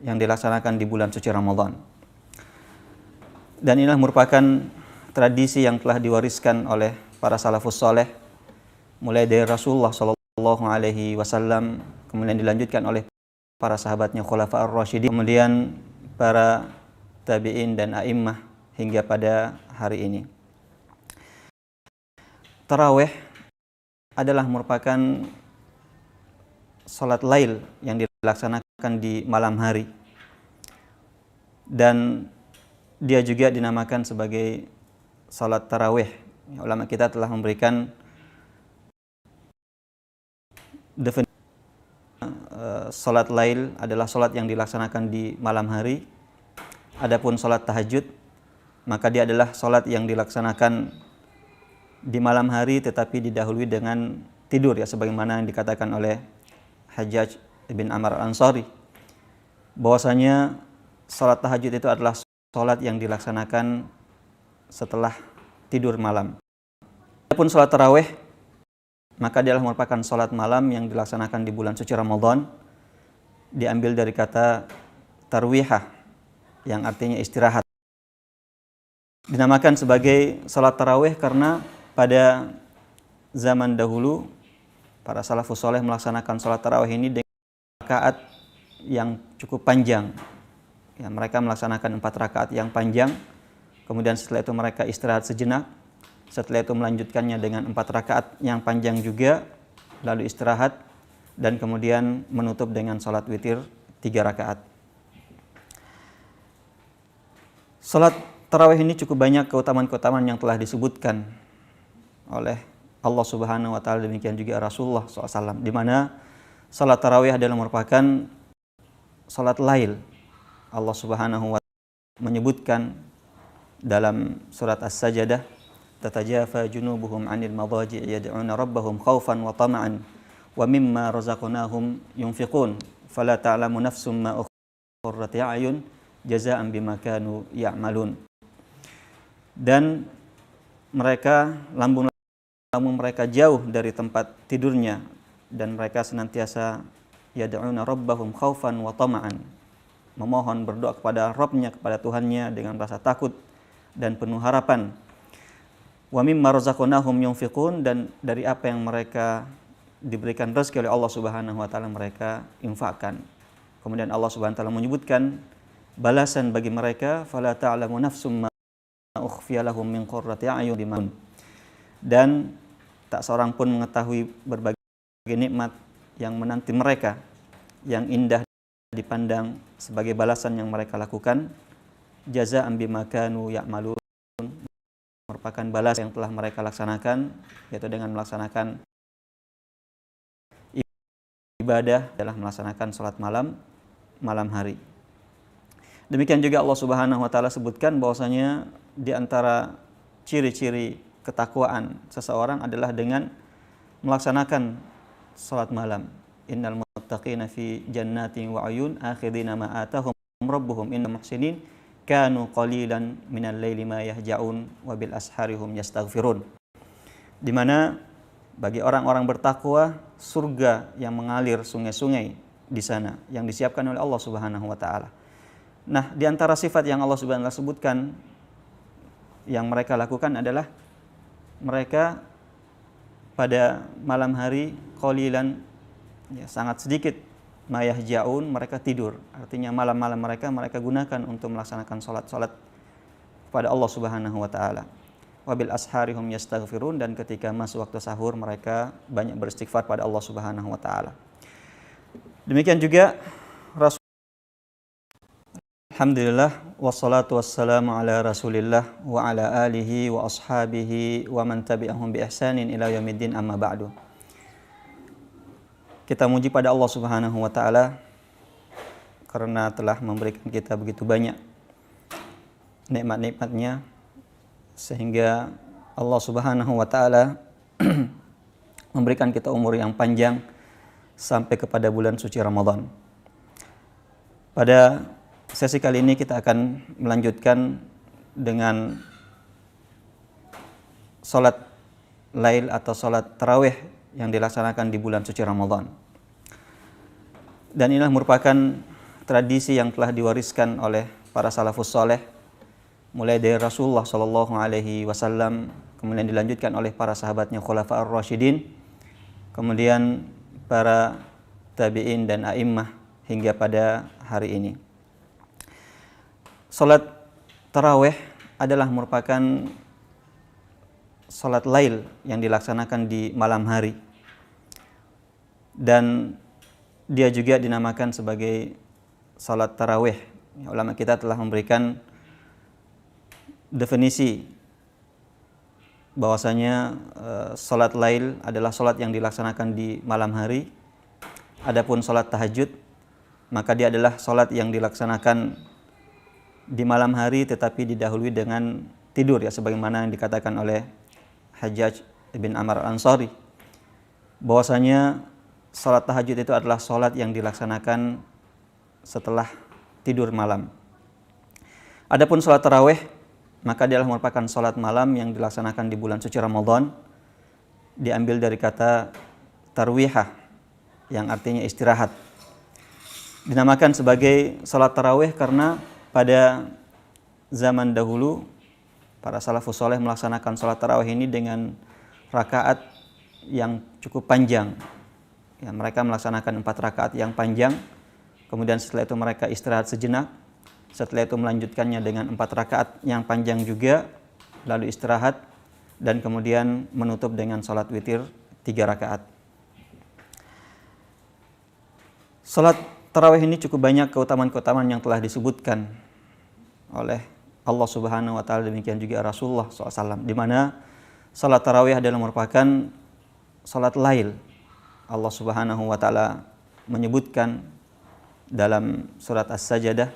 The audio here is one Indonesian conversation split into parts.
yang dilaksanakan di bulan suci Ramadan. Dan inilah merupakan tradisi yang telah diwariskan oleh para salafus saleh mulai dari Rasulullah sallallahu alaihi wasallam, kemudian dilanjutkan oleh para sahabatnya Khulafaur Rasyidin, kemudian para tabi'in dan a'immah hingga pada hari ini. Tarawih adalah merupakan salat lail yang dilaksanakan di malam hari, dan dia juga dinamakan sebagai salat tarawih. Ulama kita telah memberikan definisi salat lail adalah salat yang dilaksanakan di malam hari. Adapun salat tahajud, maka dia adalah salat yang dilaksanakan di malam hari tetapi didahului dengan tidur, ya, sebagaimana yang dikatakan oleh Hajjaj bin Amr al-Ansari bahwasanya salat tahajud itu adalah salat yang dilaksanakan setelah tidur malam. Adapun salat tarawih, maka dia adalah merupakan salat malam yang dilaksanakan di bulan suci Ramadan, diambil dari kata tarwihah yang artinya istirahat. Dinamakan sebagai salat tarawih karena pada zaman dahulu para salafus saleh melaksanakan salat tarawih ini dengan rakaat yang cukup panjang. Ya, mereka melaksanakan 4 rakaat yang panjang, kemudian setelah itu mereka istirahat sejenak, setelah itu melanjutkannya dengan 4 rakaat yang panjang juga, lalu istirahat, dan kemudian menutup dengan salat witir 3 rakaat. Salat tarawih ini cukup banyak keutamaan-keutamaan yang telah disebutkan oleh Allah Subhanahu wa taala, demikian juga Rasulullah SAW, di mana salat tarawih adalah merupakan salat lail. Allah Subhanahu wa taala menyebutkan dalam surat As-Sajdah, tatajafa junubuhum 'anil madaji' yad'una rabbahum khaufan wa tama'an wa mimma razaqnahum yunfiqun fala ta'lamu nafsum ma qurrati a'yun jazaa'an bima kanu ya'malun. Dan mereka lambung mereka jauh dari tempat tidurnya, dan mereka senantiasa yad'una rabbahum khaufan wa tama'an, memohon berdoa kepada Rabbnya, kepada Tuhannya dengan rasa takut dan penuh harapan. Wa mimma razaqnahum yunfiqun, dan dari apa yang mereka diberikan rezeki oleh Allah Subhanahu wa taala mereka infakkan. Kemudian Allah Subhanahu wa taala menyebutkan balasan bagi mereka, fala ta'lamu nafsum ma ukhfiya lahum min qurrati a'yun, dan tak seorang pun mengetahui berbagai nikmat yang menanti mereka yang indah dipandang sebagai balasan yang mereka lakukan, jazaa'an bima kanu ya'malun, merupakan balasan yang telah mereka laksanakan, yaitu dengan melaksanakan ibadah, adalah melaksanakan salat malam hari. Demikian juga Allah Subhanahu wa taala sebutkan bahwasanya di antara ciri-ciri ketakwaan seseorang adalah dengan melaksanakan salat malam. Innal muttaqina fi jannatin wa 'uyun akhidina ma atahum rabbuhum innal muhsinin kanu qalilan minal laili ma yahja'un wa bil asharihum yastaghfirun. Di mana bagi orang-orang bertakwa surga yang mengalir sungai-sungai di sana yang disiapkan oleh Allah Subhanahu wa taala. Nah, di antara sifat yang Allah Subhanahu wa taala sebutkan yang mereka lakukan adalah mereka pada malam hari qalilan, ya, sangat sedikit, mayahjaun, mereka tidur. Artinya malam-malam mereka gunakan untuk melaksanakan salat-salat kepada Allah Subhanahu wa taala. Wabil asharihum yastaghfirun, dan ketika masuk waktu sahur mereka banyak beristighfar pada Allah Subhanahu wa taala. Demikian juga Rasul. Alhamdulillah, wassalatu wassalamu ala Rasulillah wa ala alihi wa ashabihi wa man tabi'ahum bi ihsanin ila yaumiddin, amma ba'du. Kita muji pada Allah Subhanahu wa taala karena telah memberikan kita begitu banyak nikmat-nikmatnya, sehingga Allah Subhanahu wa taala memberikan kita umur yang panjang sampai kepada bulan suci Ramadan. Pada sesi kali ini kita akan melanjutkan dengan salat lail atau salat tarawih yang dilaksanakan di bulan suci Ramadan. Dan inilah merupakan tradisi yang telah diwariskan oleh para salafus soleh, mulai dari Rasulullah Shallallahu Alaihi Wasallam, kemudian dilanjutkan oleh para sahabatnya Khulafaur Rasyidin, kemudian para tabi'in dan a'immah hingga pada hari ini. Salat tarawih adalah merupakan salat lail yang dilaksanakan di malam hari, dan dia juga dinamakan sebagai salat tarawih. Ulama kita telah memberikan definisi bahwasanya salat lail adalah salat yang dilaksanakan di malam hari. Adapun salat tahajud, maka dia adalah salat yang dilaksanakan di malam hari tetapi didahului dengan tidur, ya, sebagaimana yang dikatakan oleh Hajjaj bin Amr al-Ansari bahwasanya salat tahajud itu adalah salat yang dilaksanakan setelah tidur malam. Adapun salat tarawih, maka dia adalah merupakan salat malam yang dilaksanakan di bulan suci Ramadan, diambil dari kata tarwihah yang artinya istirahat. Dinamakan sebagai salat tarawih karena pada zaman dahulu para salafus soleh melaksanakan salat tarawih ini dengan rakaat yang cukup panjang. Ya, mereka melaksanakan 4 rakaat yang panjang, kemudian setelah itu mereka istirahat sejenak, setelah itu melanjutkannya dengan 4 rakaat yang panjang juga, lalu istirahat, dan kemudian menutup dengan salat witir 3 rakaat. Salat tarawih ini cukup banyak keutamaan-keutamaan yang telah disebutkan oleh Allah Subhanahu wa taala, demikian juga Rasulullah SAW, di mana salat tarawih adalah merupakan salat lail. Allah Subhanahu wa taala menyebutkan dalam surat As-Sajdah,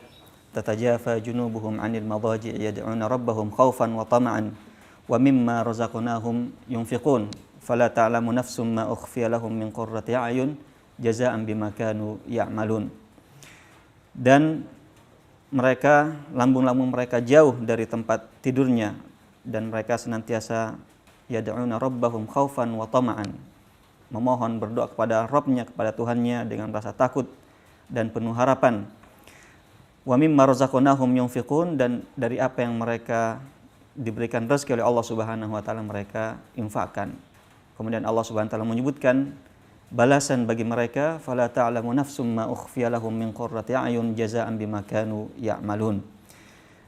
tatajafa junubuhum 'anil madaji' yad'una rabbahum khaufan wa tama'an wa mimma razaqnahum yunfiqun fala ta'lamu nafsum ma ukhfiya lahum min qurrati a'yun jazaa'an bima kanu ya'malun. Dan mereka, lambung-lambung mereka jauh dari tempat tidurnya, dan mereka senantiasa yad'una rabbahum khaufan wa tama'an, memohon, berdoa kepada Rabbnya, kepada Tuhannya dengan rasa takut dan penuh harapan. Wa mimma razaqnahum yunfiqun, dan dari apa yang mereka diberikan rezeki oleh Allah Subhanahu wa taala mereka infakkan. Kemudian Allah Subhanahu wa taala menyebutkan balasan bagi mereka, fala ta'lamu nafsum ma ukhfiya lahum min qurrati a'yun jazaa'an bima kanu ya'malun.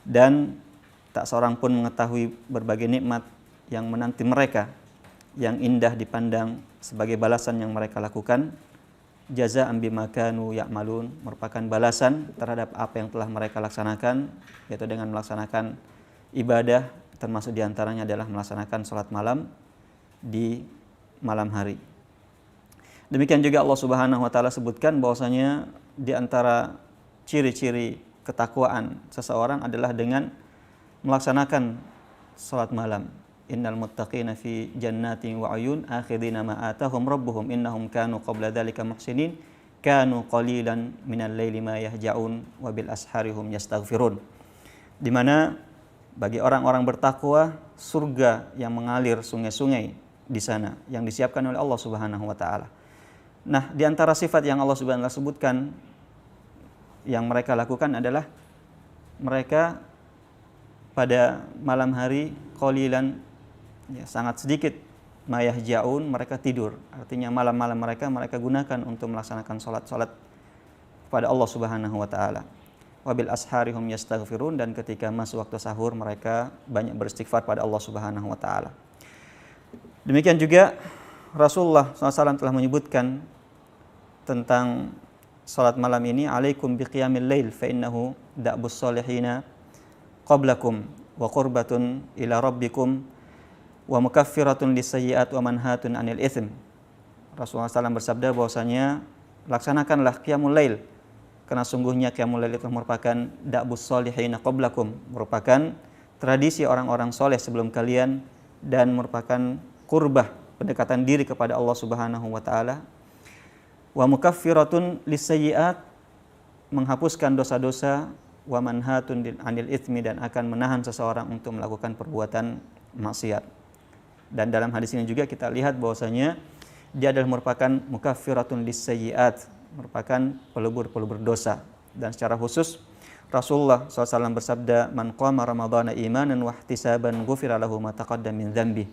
Dan tak seorang pun mengetahui berbagai nikmat yang menanti mereka yang indah dipandang sebagai balasan yang mereka lakukan. Jazaa'an bima kanu ya'malun, merupakan balasan terhadap apa yang telah mereka laksanakan, yaitu dengan melaksanakan ibadah, termasuk diantaranya adalah melaksanakan salat malam di malam hari. Demikian juga Allah Subhanahu wa taala sebutkan bahwasanya di antara ciri-ciri ketakwaan seseorang adalah dengan melaksanakan salat malam. Innal muttaqina fi jannatin wa 'uyun akhidina ma atahum rabbuhum innahum kanu qabla dzalika muhsinin kanu qalilan minal laili ma yahja'un wa bil asharihum yastaghfirun. Di mana bagi orang-orang bertakwa surga yang mengalir sungai-sungai di sana yang disiapkan oleh Allah Subhanahu wa taala. Nah, di antara sifat yang Allah Subhanahu wa taala sebutkan yang mereka lakukan adalah mereka pada malam hari qalilan, ya, sangat sedikit, mayahjaun, mereka tidur. Artinya malam-malam mereka gunakan untuk melaksanakan salat-salat kepada Allah Subhanahu wa taala. Wabil asharihum yastaghfirun, dan ketika masuk waktu sahur mereka banyak beristighfar pada Allah Subhanahu wa taala. Demikian juga Rasulullah SAW telah menyebutkan tentang salat malam ini, alaikum biqiyamil lail fa innahu da'bus salihina qablakum wa qurbatun ila rabbikum wa mukaffiratun lisayyi'at wa manhatun 'anil itsm. Rasulullah SAW bersabda bahwasanya laksanakanlah qiyamul lail, karena sungguhnya qiyamul lail itu merupakan da'bus salihina qablakum, merupakan tradisi orang-orang soleh sebelum kalian, dan merupakan qurbah, pendekatan diri kepada Allah Subhanahu wa taala. Wa mukaffiratun lisayyi'at, menghapuskan dosa-dosa, wa manhatun 'anil itsmi, dan akan menahan seseorang untuk melakukan perbuatan maksiat. Dan dalam hadis ini juga kita lihat bahwasanya dia adalah merupakan mukaffiratun lisayyi'at, merupakan pelebur-pelebur dosa. Dan secara khusus Rasulullah SAW bersabda, "Man qama ramadhana imanan wa ihtisaban ghufira lahu ma taqaddama min dzambi."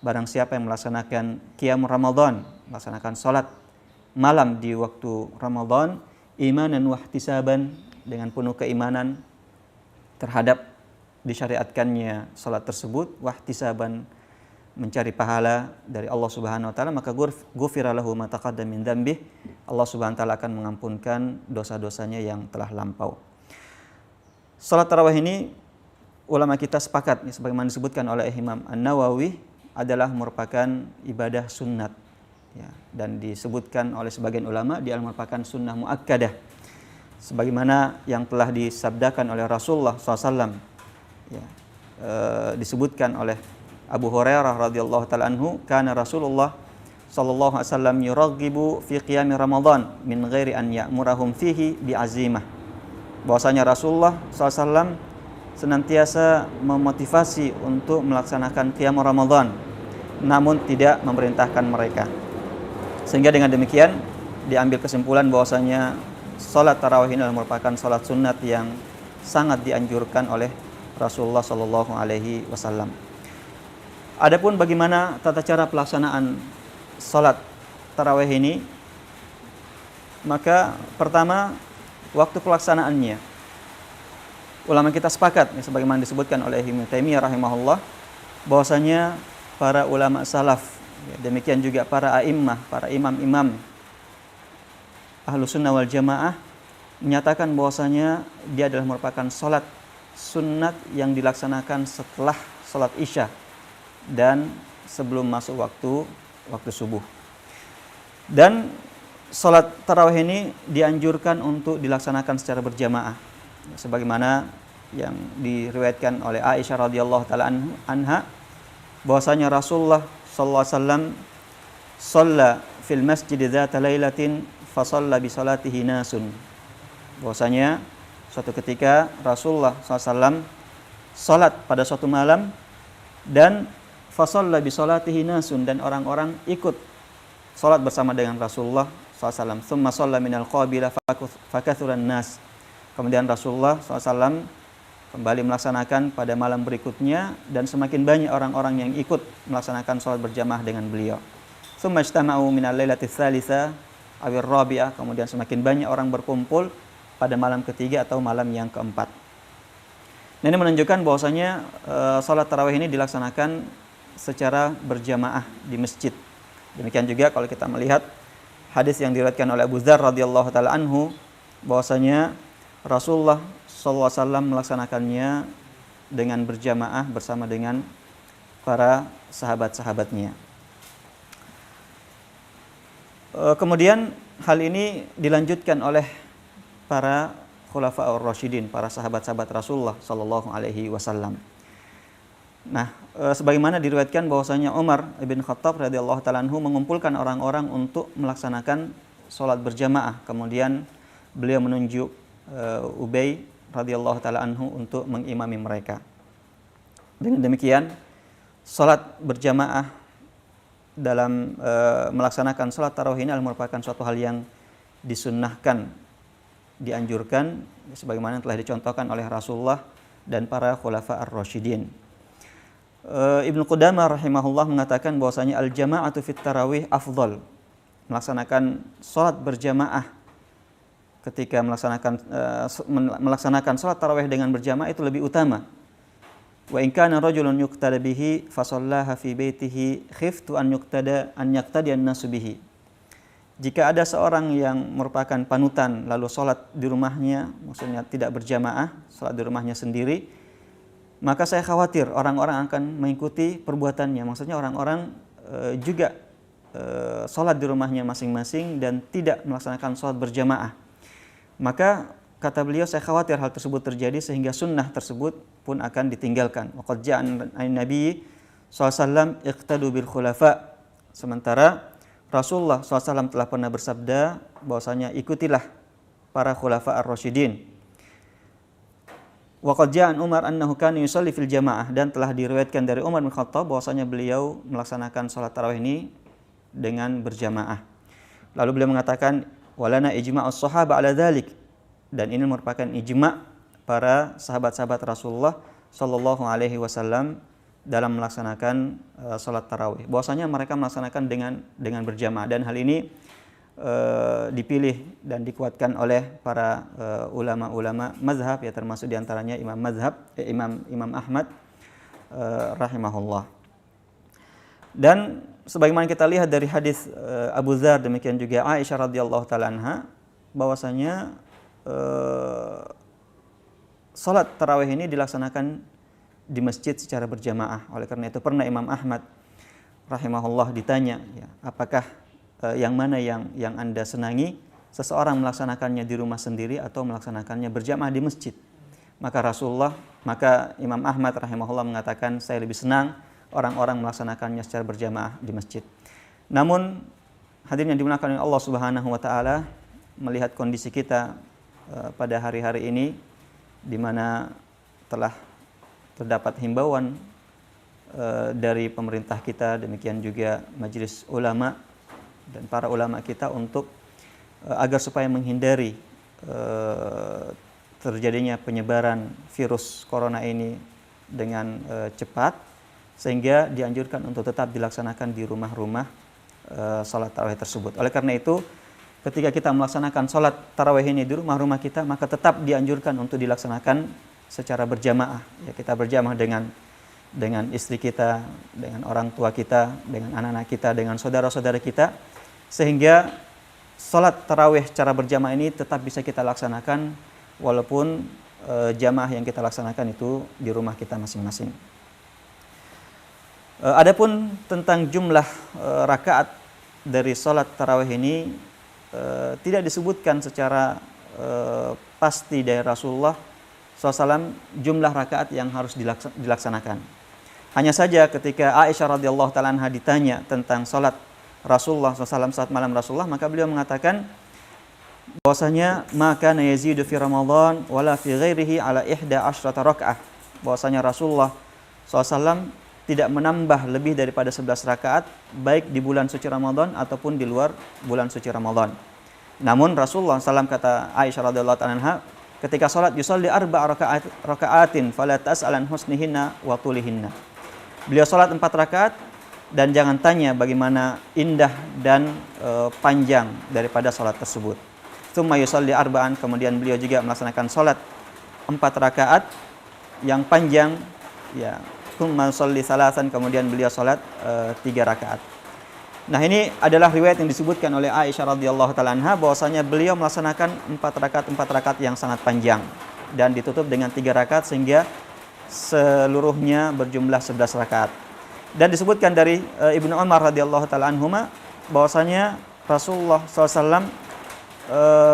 Barang siapa yang melaksanakan qiyam Ramadan, melaksanakan salat malam di waktu Ramadan, imanan wa ihtisaban, dengan penuh keimanan terhadap disyariatkannya salat tersebut, wa ihtisaban, mencari pahala dari Allah Subhanahu wa taala, maka ghufira lahu ma taqaddama min dzambi, Allah Subhanahu wa taala akan mengampunkan dosa-dosanya yang telah lampau. Salat tarawih ini ulama kita sepakat sebagaimana disebutkan oleh Imam An-Nawawi adalah merupakan ibadah sunnat ya, dan disebutkan oleh sebagian ulama dia merupakan sunnah muakkadah sebagaimana yang telah disabdakan oleh Rasulullah SAW ya, disebutkan oleh Abu Hurairah radhiyallahu taala anhu, kana Rasulullah sallallahu alaihi wasallam yuraghibu fi qiyam Ramadan min ghairi an ya'murahum fihi bi'azimah. Bahwasanya Rasulullah SAW senantiasa memotivasi untuk melaksanakan qiyam Ramadan, namun tidak memerintahkan mereka. Sehingga dengan demikian diambil kesimpulan bahwasanya salat tarawih ini merupakan salat sunat yang sangat dianjurkan oleh Rasulullah Shallallahu Alaihi Wasallam. Adapun bagaimana tata cara pelaksanaan salat tarawih ini, maka pertama waktu pelaksanaannya. Ulama kita sepakat ya, sebagaimana disebutkan oleh Ibnu Taimiyah rahimahullah, bahwasanya para ulama salaf ya, demikian juga para a'immah, para imam-imam Ahlus Sunnah wal Jamaah menyatakan bahwasanya dia adalah merupakan salat sunnat yang dilaksanakan setelah salat Isya dan sebelum masuk waktu subuh. Dan salat tarawih ini dianjurkan untuk dilaksanakan secara berjamaah, sebagaimana yang diriwayatkan oleh Aisyah radhiyallahu taala anha, bahwasanya Rasulullah sallallahu alaihi wasallam shalla fil masjid dzata lailatin fa shalla bi salatihi nasun. Bahwasanya suatu ketika Rasulullah SAW salat pada suatu malam dan fa shalla bi salatihi nasun, dan orang-orang ikut salat bersama dengan Rasulullah SAW. Tsumma shalla minal qabila fakathuran nas. Kemudian Rasulullah SAW kembali melaksanakan pada malam berikutnya dan semakin banyak orang-orang yang ikut melaksanakan salat berjamaah dengan beliau. Tsumma ijtama'u minal lailati tsalitsah awir rabi'ah. Kemudian semakin banyak orang berkumpul pada malam ketiga atau malam yang keempat. Nah, ini menunjukkan bahwasanya salat tarawih ini dilaksanakan secara berjamaah di masjid. Demikian juga kalau kita melihat hadis yang diriwayatkan oleh Abu Dzar radhiyallahu taala anhu, bahwasanya Rasulullah sallallahu alaihi wasallam melaksanakannya dengan berjamaah bersama dengan para sahabat-sahabatnya. Kemudian hal ini dilanjutkan oleh para khulafa'ur rasyidin, para sahabat-sahabat Rasulullah sallallahu alaihi wasallam. Nah, sebagaimana diriwayatkan bahwasanya Umar bin Khattab radhiyallahu taala anhu mengumpulkan orang-orang untuk melaksanakan salat berjamaah. Kemudian beliau menunjuk Ubay radhiyallahu taala anhu untuk mengimami mereka. Dengan demikian, salat berjamaah dalam melaksanakan salat tarawih ini merupakan suatu hal yang disunnahkan, dianjurkan sebagaimana telah dicontohkan oleh Rasulullah dan para khulafa ar-rasyidin. Ibnu Qudamah rahimahullah mengatakan bahwasanya al-jama'atu fit tarawih afdal. Melaksanakan salat berjamaah ketika melaksanakan salat tarawih dengan berjamaah itu lebih utama. Wa in kana rajulun yuqtada bihi fa shallaha fi baitihi khiftu an yaqtadi an-nasu bihi. Jika ada seorang yang merupakan panutan lalu salat di rumahnya, maksudnya tidak berjamaah, salat di rumahnya sendiri, maka saya khawatir orang-orang akan mengikuti perbuatannya. Maksudnya orang-orang juga salat di rumahnya masing-masing dan tidak melaksanakan salat berjamaah. Maka kata beliau, saya khawatir hal tersebut terjadi sehingga sunnah tersebut pun akan ditinggalkan. Waqad ja'a an-nabi sallallahu alaihi wasallam iqtadu bil khulafa. Sementara Rasulullah SAW telah pernah bersabda bahwasanya ikutilah para khulafa ar-rasyidin. Waqad ja'a an Umar annahu kana yusalli fil jamaah, dan telah diriwayatkan dari Umar bin Khattab bahwasanya beliau melaksanakan salat tarawih ini dengan berjamaah. Lalu beliau mengatakan walana ijma'us shahaba ala dzalik, dan ini merupakan ijma' para sahabat-sahabat Rasulullah Shallallahu Alaihi Wasallam dalam melaksanakan sholat tarawih. Bahwasanya mereka melaksanakan dengan berjamaah, dan hal ini dipilih dan dikuatkan oleh para ulama-ulama mazhab, ya termasuk diantaranya Imam Ahmad rahimahullah. Dan sebagaimana kita lihat dari hadis Abu Dzar, demikian juga Aisyah radhiyallahu taala anha, bahwasanya salat tarawih ini dilaksanakan di masjid secara berjamaah. Oleh karena itu pernah Imam Ahmad rahimahullah ditanya, ya, apakah yang mana yang Anda senangi, seseorang melaksanakannya di rumah sendiri atau melaksanakannya berjamaah di masjid? Maka Imam Ahmad rahimahullah mengatakan, saya lebih senang orang-orang melaksanakannya secara berjamaah di masjid. Namun hadirin yang dimuliakan oleh Allah Subhanahu wa taala, melihat kondisi kita pada hari-hari ini di mana telah terdapat himbauan dari pemerintah kita, demikian juga majelis ulama dan para ulama kita untuk agar supaya menghindari terjadinya penyebaran virus corona ini dengan cepat, sehingga dianjurkan untuk tetap dilaksanakan di rumah-rumah salat tarawih tersebut. Oleh karena itu, ketika kita melaksanakan salat tarawih ini di rumah-rumah kita, maka tetap dianjurkan untuk dilaksanakan secara berjamaah. Ya, kita berjamaah dengan istri kita, dengan orang tua kita, dengan anak-anak kita, dengan saudara-saudara kita, sehingga salat tarawih secara berjamaah ini tetap bisa kita laksanakan walaupun jamaah yang kita laksanakan itu di rumah kita masing-masing. Adapun tentang jumlah rakaat dari salat tarawih ini tidak disebutkan secara pasti dari Rasulullah SAW jumlah rakaat yang harus dilaksanakan. Hanya saja ketika Aisyah radhiyallahu taala anha ditanya tentang salat Rasulullah SAW saat malam Rasulullah, maka beliau mengatakan bahwasanya maka yazidu fi Ramadan wala fi ghairihi ala 11 rakaat. Bahwasanya Rasulullah SAW tidak menambah lebih daripada 11 rakaat baik di bulan suci Ramadan ataupun di luar bulan suci Ramadan. Namun Rasulullah SAW, kata Aisyah radhiyallahu taala anha, ketika salat yusalli 4 rakaatin fala tas'alan husnihinna wa tulihinna. Beliau salat 4 rakaat dan jangan tanya bagaimana indah dan panjang daripada salat tersebut. Tsumma yusalli 4, kemudian beliau juga melaksanakan salat 4 rakaat yang panjang, ya. Tsumma yusalli 3, kemudian beliau salat 3 rakaat. Nah, ini adalah riwayat yang disebutkan oleh Aisyah radhiyallahu taala anha, bahwasanya beliau melaksanakan 4 rakaat yang sangat panjang dan ditutup dengan 3 rakaat sehingga seluruhnya berjumlah 11 rakaat. Dan disebutkan dari Ibnu Umar radhiyallahu taala anhuma bahwasanya Rasulullah SAW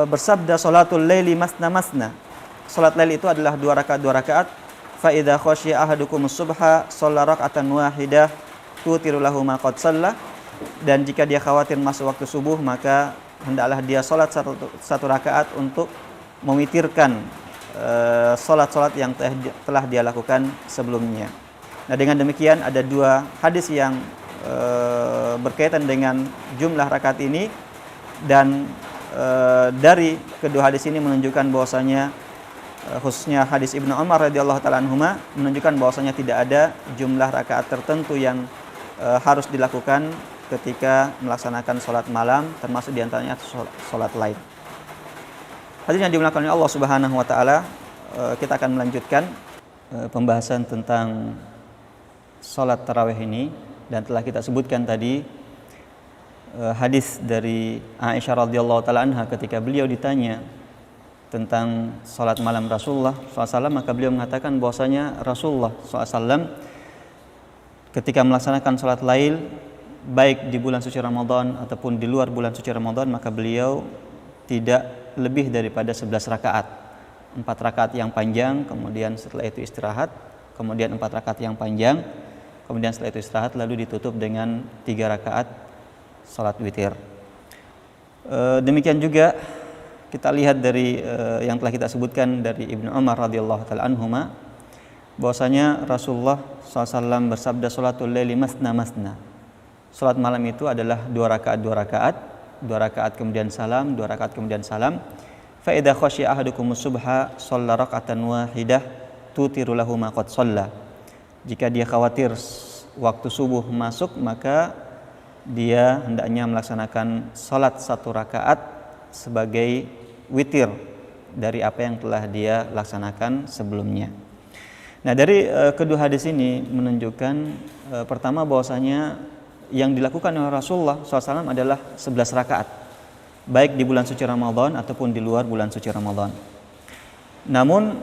bersabda, salatul laili masna masna. Salat lail itu adalah 2 rakaat. Fa idza khashiya ahadukumus subha shalla rak'atan wahidah tutiru lahu ma qad shalla. Dan jika dia khawatir masuk waktu subuh, maka hendaklah dia salat satu rakaat untuk memitirkan salat-salat yang telah dia lakukan sebelumnya. Nah, dengan demikian ada 2 hadis yang berkaitan dengan jumlah rakaat ini, dan dari kedua hadis ini menunjukkan bahwasanya khususnya hadis Ibnu Umar radhiyallahu taala anhuma menunjukkan bahwasanya tidak ada jumlah rakaat tertentu yang harus dilakukan ketika melaksanakan sholat malam, termasuk diantaranya sholat lain. Hadirin yang dimuliakan oleh Allah Subhanahu wa taala, kita akan melanjutkan pembahasan tentang sholat tarawih ini, dan telah kita sebutkan tadi hadis dari Aisyah radhiyallahu taala anha ketika beliau ditanya tentang sholat malam Rasulullah SAW, maka beliau mengatakan bahwasanya Rasulullah SAW ketika melaksanakan sholat lail baik di bulan suci Ramadan ataupun di luar bulan suci Ramadan, maka beliau tidak lebih daripada 11 rakaat. 4 rakaat yang panjang, kemudian setelah itu istirahat, kemudian 4 rakaat yang panjang, kemudian setelah itu istirahat, lalu ditutup dengan 3 rakaat salat witir. Demikian juga kita lihat dari yang telah kita sebutkan dari Ibnu Umar radhiyallahu taala anhuma, bahwasanya Rasulullah SAW bersabda, sholatul laili masna masna. Salat malam itu adalah 2 rakaat kemudian salam, 2 rakaat kemudian salam. fa idza khashiya ahadukumus subha shalla rak'atan wahidah tutiru lahu ma qad shalla. Jika dia khawatir waktu subuh masuk, maka dia hendaknya melaksanakan salat 1 rakaat sebagai witir dari apa yang telah dia laksanakan sebelumnya. Nah, dari kedua hadis ini menunjukkan pertama bahwasanya yang dilakukan oleh Rasulullah SAW adalah 11 rakaat, baik di bulan suci Ramadan ataupun di luar bulan suci Ramadan. Namun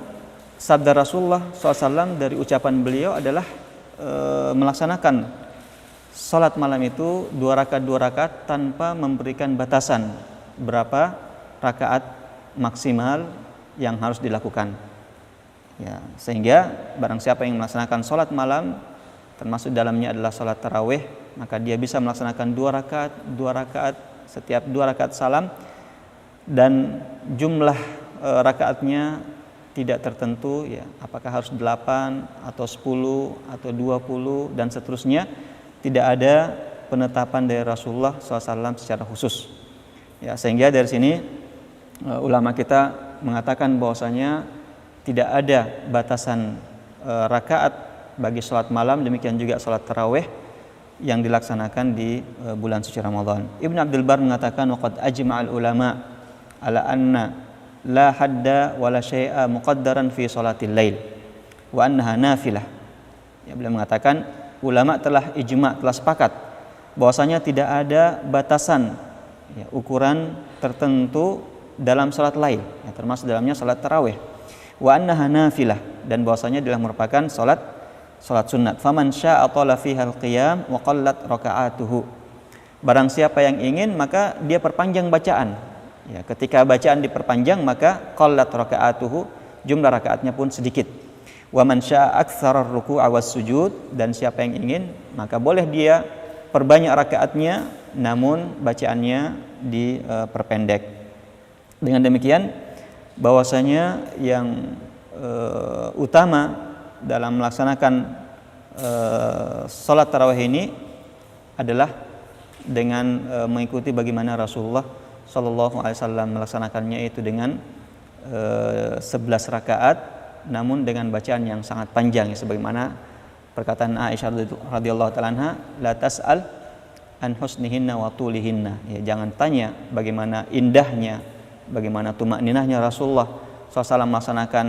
sabda Rasulullah SAW dari ucapan beliau adalah melaksanakan salat malam itu 2 rakaat tanpa memberikan batasan berapa rakaat maksimal yang harus dilakukan. Ya, sehingga barang siapa yang melaksanakan salat malam, termasuk dalamnya adalah salat tarawih, maka dia bisa melaksanakan 2 rakaat, setiap 2 rakaat salam, dan jumlah rakaatnya tidak tertentu, ya, apakah harus 8 atau 10 atau 20 dan seterusnya. Tidak ada penetapan dari Rasulullah SAW secara khusus. Ya, sehingga dari sini ulama kita mengatakan bahwasanya tidak ada batasan rakaat bagi salat malam, demikian juga salat tarawih yang dilaksanakan di bulan suci Ramadan. Ibnu Abdul Bar mengatakan waqad ajma'al ulama ala anna la hadda wala syai'a muqaddaran fi salatil lail wa annaha nafilah. Ya, beliau mengatakan ulama telah ijma', telah sepakat bahwasanya tidak ada batasan, ya, ukuran tertentu dalam salat lail, ya, termasuk dalamnya salat tarawih. Wa annaha nafilah, dan bahwasanya adalah merupakan salat sunat. Faman syaa'a tala fiha al-qiyam wa qallat raka'atuhu. Barang siapa yang ingin maka dia perpanjang bacaan. Ya, ketika bacaan diperpanjang maka qallat raka'atuhu, jumlah rakaatnya pun sedikit. Wa man syaa'a aktsara ar-ruku'a was-sujud, dan siapa yang ingin maka boleh dia perbanyak rakaatnya namun bacaannya diperpendek. Dengan demikian bahwasanya yang utama dalam melaksanakan salat tarawih ini adalah dengan mengikuti bagaimana Rasulullah Shallallahu Alaihi Wasallam melaksanakannya, itu dengan 11 rakaat, namun dengan bacaan yang sangat panjang, ya, sebagaimana perkataan Aisyah radhiyallahu taala anha, la tas'al an husnihinna wa tulihinna, ya, jangan tanya bagaimana indahnya, bagaimana tumakninahnya Rasulullah SAW melaksanakan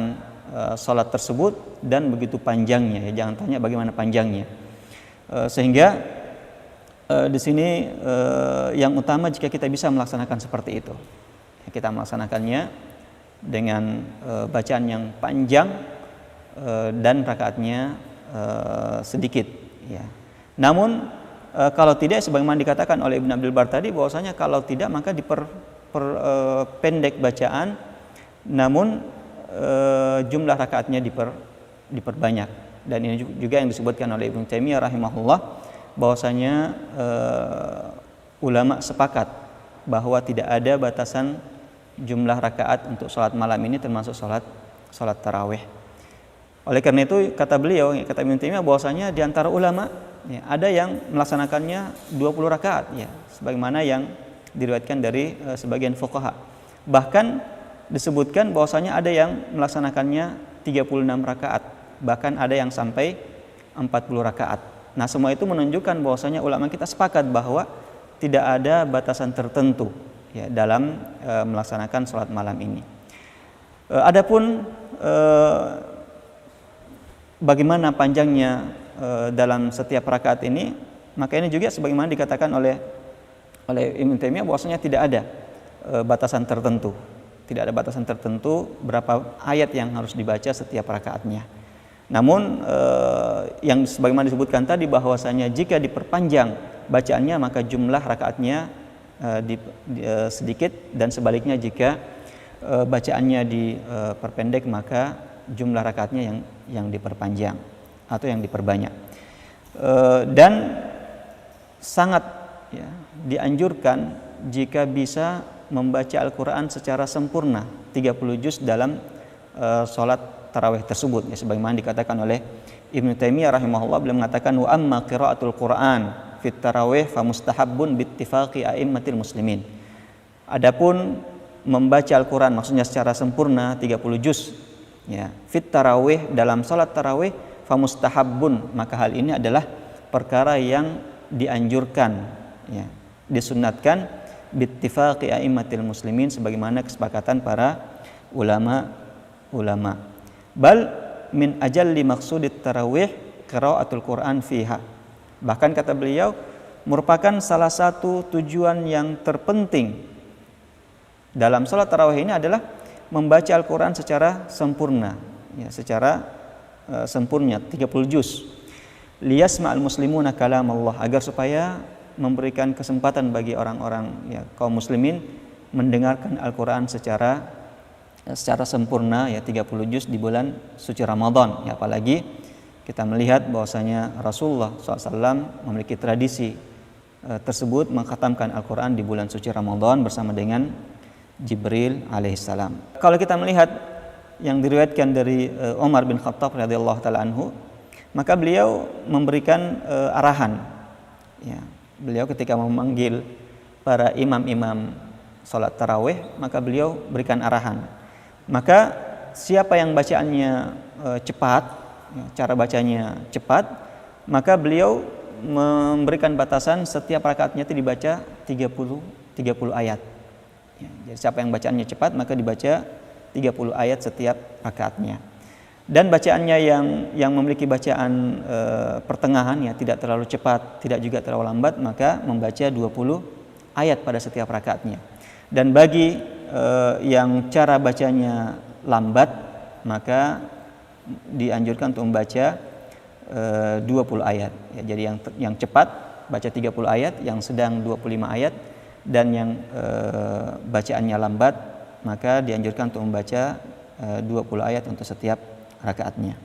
salat tersebut dan begitu panjangnya, ya, jangan tanya bagaimana panjangnya. Sehingga di sini yang utama jika kita bisa melaksanakan seperti itu, kita melaksanakannya dengan bacaan yang panjang dan rakaatnya sedikit, ya. Namun kalau tidak, sebagaimana dikatakan oleh Ibnu Abdul Bar tadi, bahwasanya kalau tidak maka pendek bacaan, namun jumlah rakaatnya diperbanyak. Dan ini juga yang disebutkan oleh Ibnu Taimiyah rahimahullah, bahwasanya ulama sepakat bahwa tidak ada batasan jumlah rakaat untuk salat malam ini, termasuk salat tarawih. Oleh karena itu kata beliau, kata Ibnu Taimiyah, bahwasanya di antara ulama, ya, ada yang melaksanakannya 20 rakaat, ya, sebagaimana yang diriwayatkan dari sebagian fuqaha. Bahkan disebutkan bahwasanya ada yang melaksanakannya 36 rakaat, bahkan ada yang sampai 40 rakaat. Nah, semua itu menunjukkan bahwasanya ulama kita sepakat bahwa tidak ada batasan tertentu, ya, dalam melaksanakan salat malam ini. Adapun bagaimana panjangnya dalam setiap rakaat ini, maka ini juga sebagaimana dikatakan oleh Ibnu Taimiyah bahwasanya tidak ada batasan tertentu. Tidak ada batasan tertentu berapa ayat yang harus dibaca setiap rakaatnya. Namun yang sebagaimana disebutkan tadi, bahwasanya jika diperpanjang bacaannya maka jumlah rakaatnya sedikit, dan sebaliknya jika bacaannya diperpendek maka jumlah rakaatnya yang diperpanjang atau yang diperbanyak. Dan sangat, ya, dianjurkan jika bisa membaca Al-Quran secara sempurna 30 juz dalam sholat tarawih tersebut, ya, sebagaimana dikatakan oleh Ibnu Taimiyah rahimahullah. Beliau mengatakan wa amma qiraatul Quran fit tarawih fa mustahabbun bi ittifaqi a'immatil muslimin. Adapun membaca Al-Quran maksudnya secara sempurna 30 juz ya, fit tarawih, dalam salat tarawih, famustahabbun, maka hal ini adalah perkara yang dianjurkan ya, disunnatkan bittifaqi a'immatil muslimin, sebagaimana kesepakatan para ulama. Bal min ajalli maqsudit tarawih qiraatul Quran fiha, bahkan kata beliau merupakan salah satu tujuan yang terpenting dalam salat tarawih ini adalah membaca Al-Quran secara sempurna ya, secara sempurna 30 juz, liyasma'al muslimuna kalam Allah, agar supaya memberikan kesempatan bagi orang-orang ya, kaum muslimin mendengarkan Al-Quran secara sempurna ya, 30 juz di bulan suci Ramadan ya, apalagi kita melihat bahwasanya Rasulullah SAW memiliki tradisi tersebut mengkhatamkan Al-Quran di bulan suci Ramadan bersama dengan Jibril alaihissalam. Kalau kita melihat yang diriwayatkan dari Umar bin Khattab radhiyallahu taala anhu, maka beliau memberikan arahan ya, beliau ketika memanggil para imam-imam salat tarawih, maka beliau berikan arahan, maka siapa yang bacaannya cepat ya, cara bacanya cepat, maka beliau memberikan batasan setiap rakaatnya itu dibaca 30 ayat ya, jadi siapa yang bacaannya cepat maka dibaca 30 ayat setiap rakaatnya, dan bacaannya yang memiliki bacaan pertengahan ya, tidak terlalu cepat tidak juga terlalu lambat, maka membaca 20 ayat pada setiap rakaatnya. Dan bagi yang cara bacanya lambat, maka dianjurkan untuk membaca 20 ayat ya, jadi yang cepat baca 30 ayat, yang sedang 25 ayat, dan yang bacaannya lambat maka dianjurkan untuk membaca 20 ayat untuk setiap rakaatnya.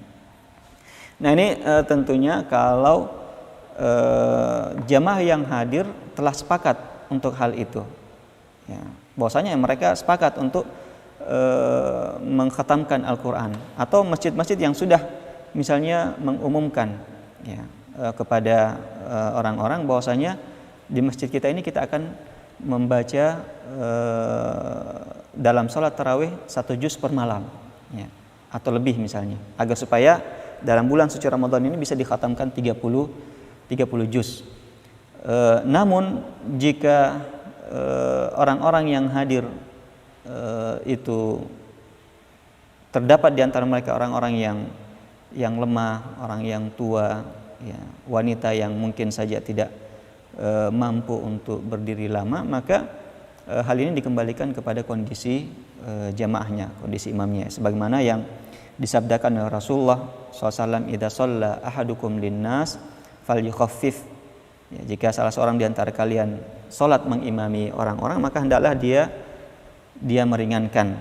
Nah ini tentunya kalau jamaah yang hadir telah sepakat untuk hal itu ya, bahwasanya mereka sepakat untuk mengkhatamkan Al-Quran, atau masjid-masjid yang sudah misalnya mengumumkan ya, kepada orang-orang bahwasanya di masjid kita ini kita akan membaca dalam sholat tarawih 1 juz per malam ya, atau lebih misalnya, agar supaya dalam bulan suci Ramadan ini bisa dikhatamkan 30 juz. Namun jika orang-orang yang hadir itu terdapat di antara mereka orang-orang yang lemah, orang yang tua, ya, wanita yang mungkin saja tidak mampu untuk berdiri lama, maka hal ini dikembalikan kepada kondisi jamaahnya, kondisi imamnya, sebagaimana yang disabdakan oleh Rasulullah SAW, idza shalla ahadukum linnas falyukhaffif, ya, jika salah seorang di antara kalian salat mengimami orang-orang, maka hendaklah dia meringankan,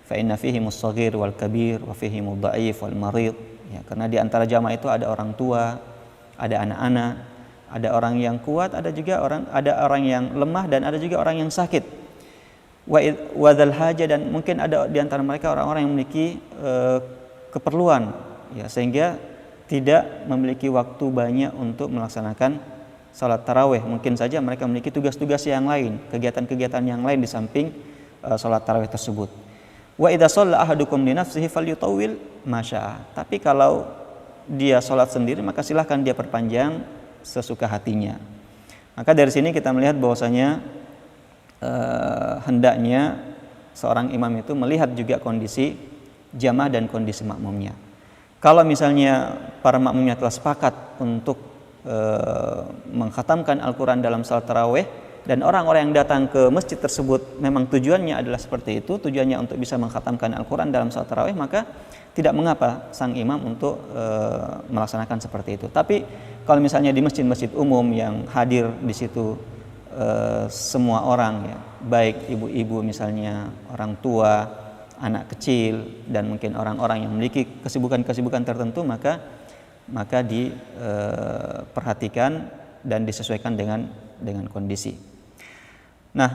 fa inna fihimus shaghir wal kabir wa fihimud dhaif wal marid ya, karena di antara jamaah itu ada orang tua, ada anak-anak, ada orang yang kuat, ada orang yang lemah, dan ada juga orang yang sakit. Wa dzal haja, dan mungkin ada di antara mereka orang-orang yang memiliki keperluan ya, sehingga tidak memiliki waktu banyak untuk melaksanakan salat tarawih. Mungkin saja mereka memiliki tugas-tugas yang lain, kegiatan-kegiatan yang lain di samping salat tarawih tersebut. Wa idza shalla ahadukum li nafsihi falyutawwil ma syaa. Tapi kalau dia salat sendiri maka silahkan dia perpanjang sesuka hatinya. Maka dari sini kita melihat bahwasanya hendaknya seorang imam itu melihat juga kondisi jamaah dan kondisi makmumnya. Kalau misalnya para makmumnya telah sepakat untuk mengkhatamkan Al-Quran dalam salat tarawih, dan orang-orang yang datang ke masjid tersebut memang tujuannya adalah seperti itu, tujuannya untuk bisa mengkhatamkan Al-Quran dalam salat tarawih, maka tidak mengapa sang imam untuk melaksanakan seperti itu. Tapi kalau misalnya di masjid-masjid umum yang hadir di situ semua orang ya, baik ibu-ibu misalnya, orang tua, anak kecil, dan mungkin orang-orang yang memiliki kesibukan-kesibukan tertentu, maka diperhatikan dan disesuaikan dengan kondisi. Nah,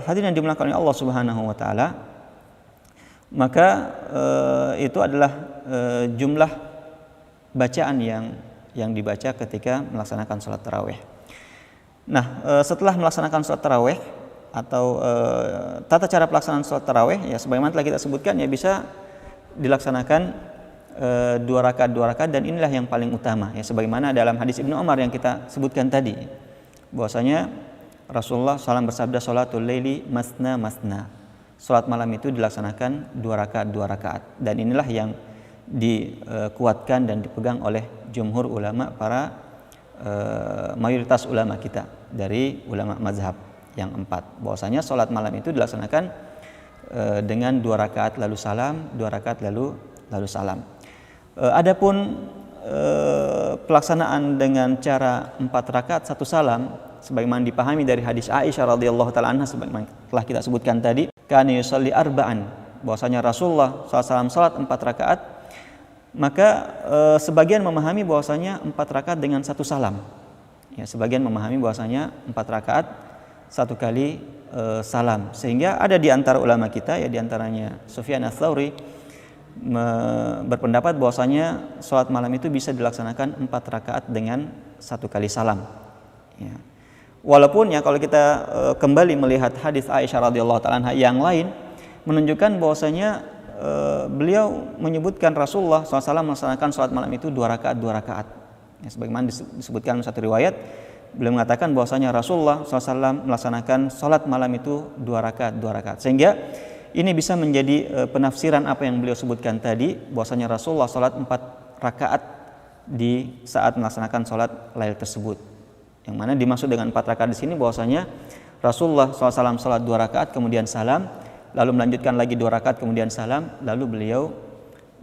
hadirin yang dimuliakan oleh Allah Subhanahu wa taala, maka itu adalah jumlah bacaan yang dibaca ketika melaksanakan salat tarawih. Nah, setelah melaksanakan salat tarawih, atau tata cara pelaksanaan sholat tarawih ya sebagaimana telah kita sebutkan ya bisa dilaksanakan 2 rakaat dan inilah yang paling utama ya sebagaimana dalam hadis Ibnu Umar yang kita sebutkan tadi bahwasanya Rasulullah SAW bersabda sholatul laili masna masna. Salat malam itu dilaksanakan 2 rakaat dan inilah yang dikuatkan dan dipegang oleh jumhur ulama para mayoritas ulama kita dari ulama mazhab yang 4 bahwasanya salat malam itu dilaksanakan dengan 2 rakaat lalu salam, 2 rakaat lalu salam. Adapun pelaksanaan dengan cara 4 rakaat 1 salam sebagaimana dipahami dari hadis Aisyah radhiyallahu taala anha sebagaimana telah kita sebutkan tadi, kana yusalli arba'an, bahwasanya Rasulullah SAW salat 4 rakaat, maka sebagian memahami bahwasanya 4 rakaat dengan 1 salam. Ya, sebagian memahami bahwasanya 4 rakaat 1 kali salam. Sehingga ada di antara ulama kita ya di antaranya Sufyan ats-Tsauri berpendapat bahwasanya salat malam itu bisa dilaksanakan 4 rakaat dengan 1 kali salam. Ya. Walaupun ya kalau kita kembali melihat hadis Aisyah radhiyallahu taala anha yang lain menunjukkan bahwasanya beliau menyebutkan Rasulullah SAW melaksanakan salat malam itu 2 rakaat. Ya, sebagaimana disebutkan dalam satu riwayat beliau mengatakan bahwasanya Rasulullah SAW melaksanakan salat malam itu 2 rakaat. Sehingga ini bisa menjadi penafsiran apa yang beliau sebutkan tadi bahwasanya Rasulullah salat 4 rakaat di saat melaksanakan salat lail tersebut. Yang mana dimaksud dengan 4 rakaat di sini bahwasanya Rasulullah SAW salat 2 rakaat kemudian salam, lalu melanjutkan lagi 2 rakaat kemudian salam, lalu beliau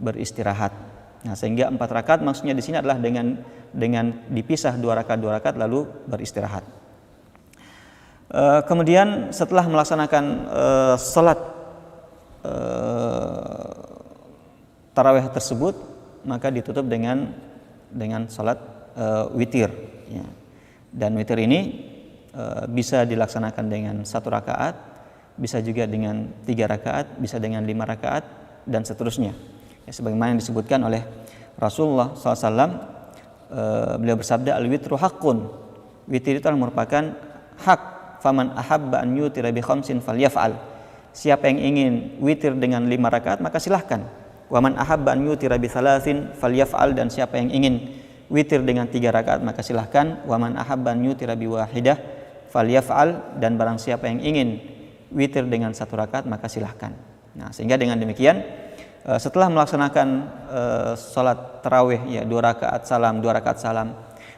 beristirahat. Nah, sehingga 4 rakaat maksudnya di sini adalah dengan dipisah 2 rakaat lalu beristirahat. Kemudian setelah melaksanakan salat tarawih tersebut maka ditutup dengan salat witir ya. Dan witir ini bisa dilaksanakan dengan 1 rakaat, bisa juga dengan 3 rakaat, bisa dengan 5 rakaat dan seterusnya ya, sebagaimana yang disebutkan oleh Rasulullah SAW. Beliau bersabda al-witru haqqun, witir itu merupakan hak, faman ahabba an yutira bi khamsin falyaf'al, siapa yang ingin witir dengan 5 rakaat maka silahkan. Waman ahabba an yutira bi thalathin falyaf'al, dan siapa yang ingin witir dengan 3 rakaat maka silahkan. Waman ahabba an yutira bi wahidah falyaf'al, dan barang siapa yang ingin witir dengan 1 rakaat maka silahkan. Nah, sehingga dengan demikian setelah melaksanakan salat tarawih ya 2 rakaat salam,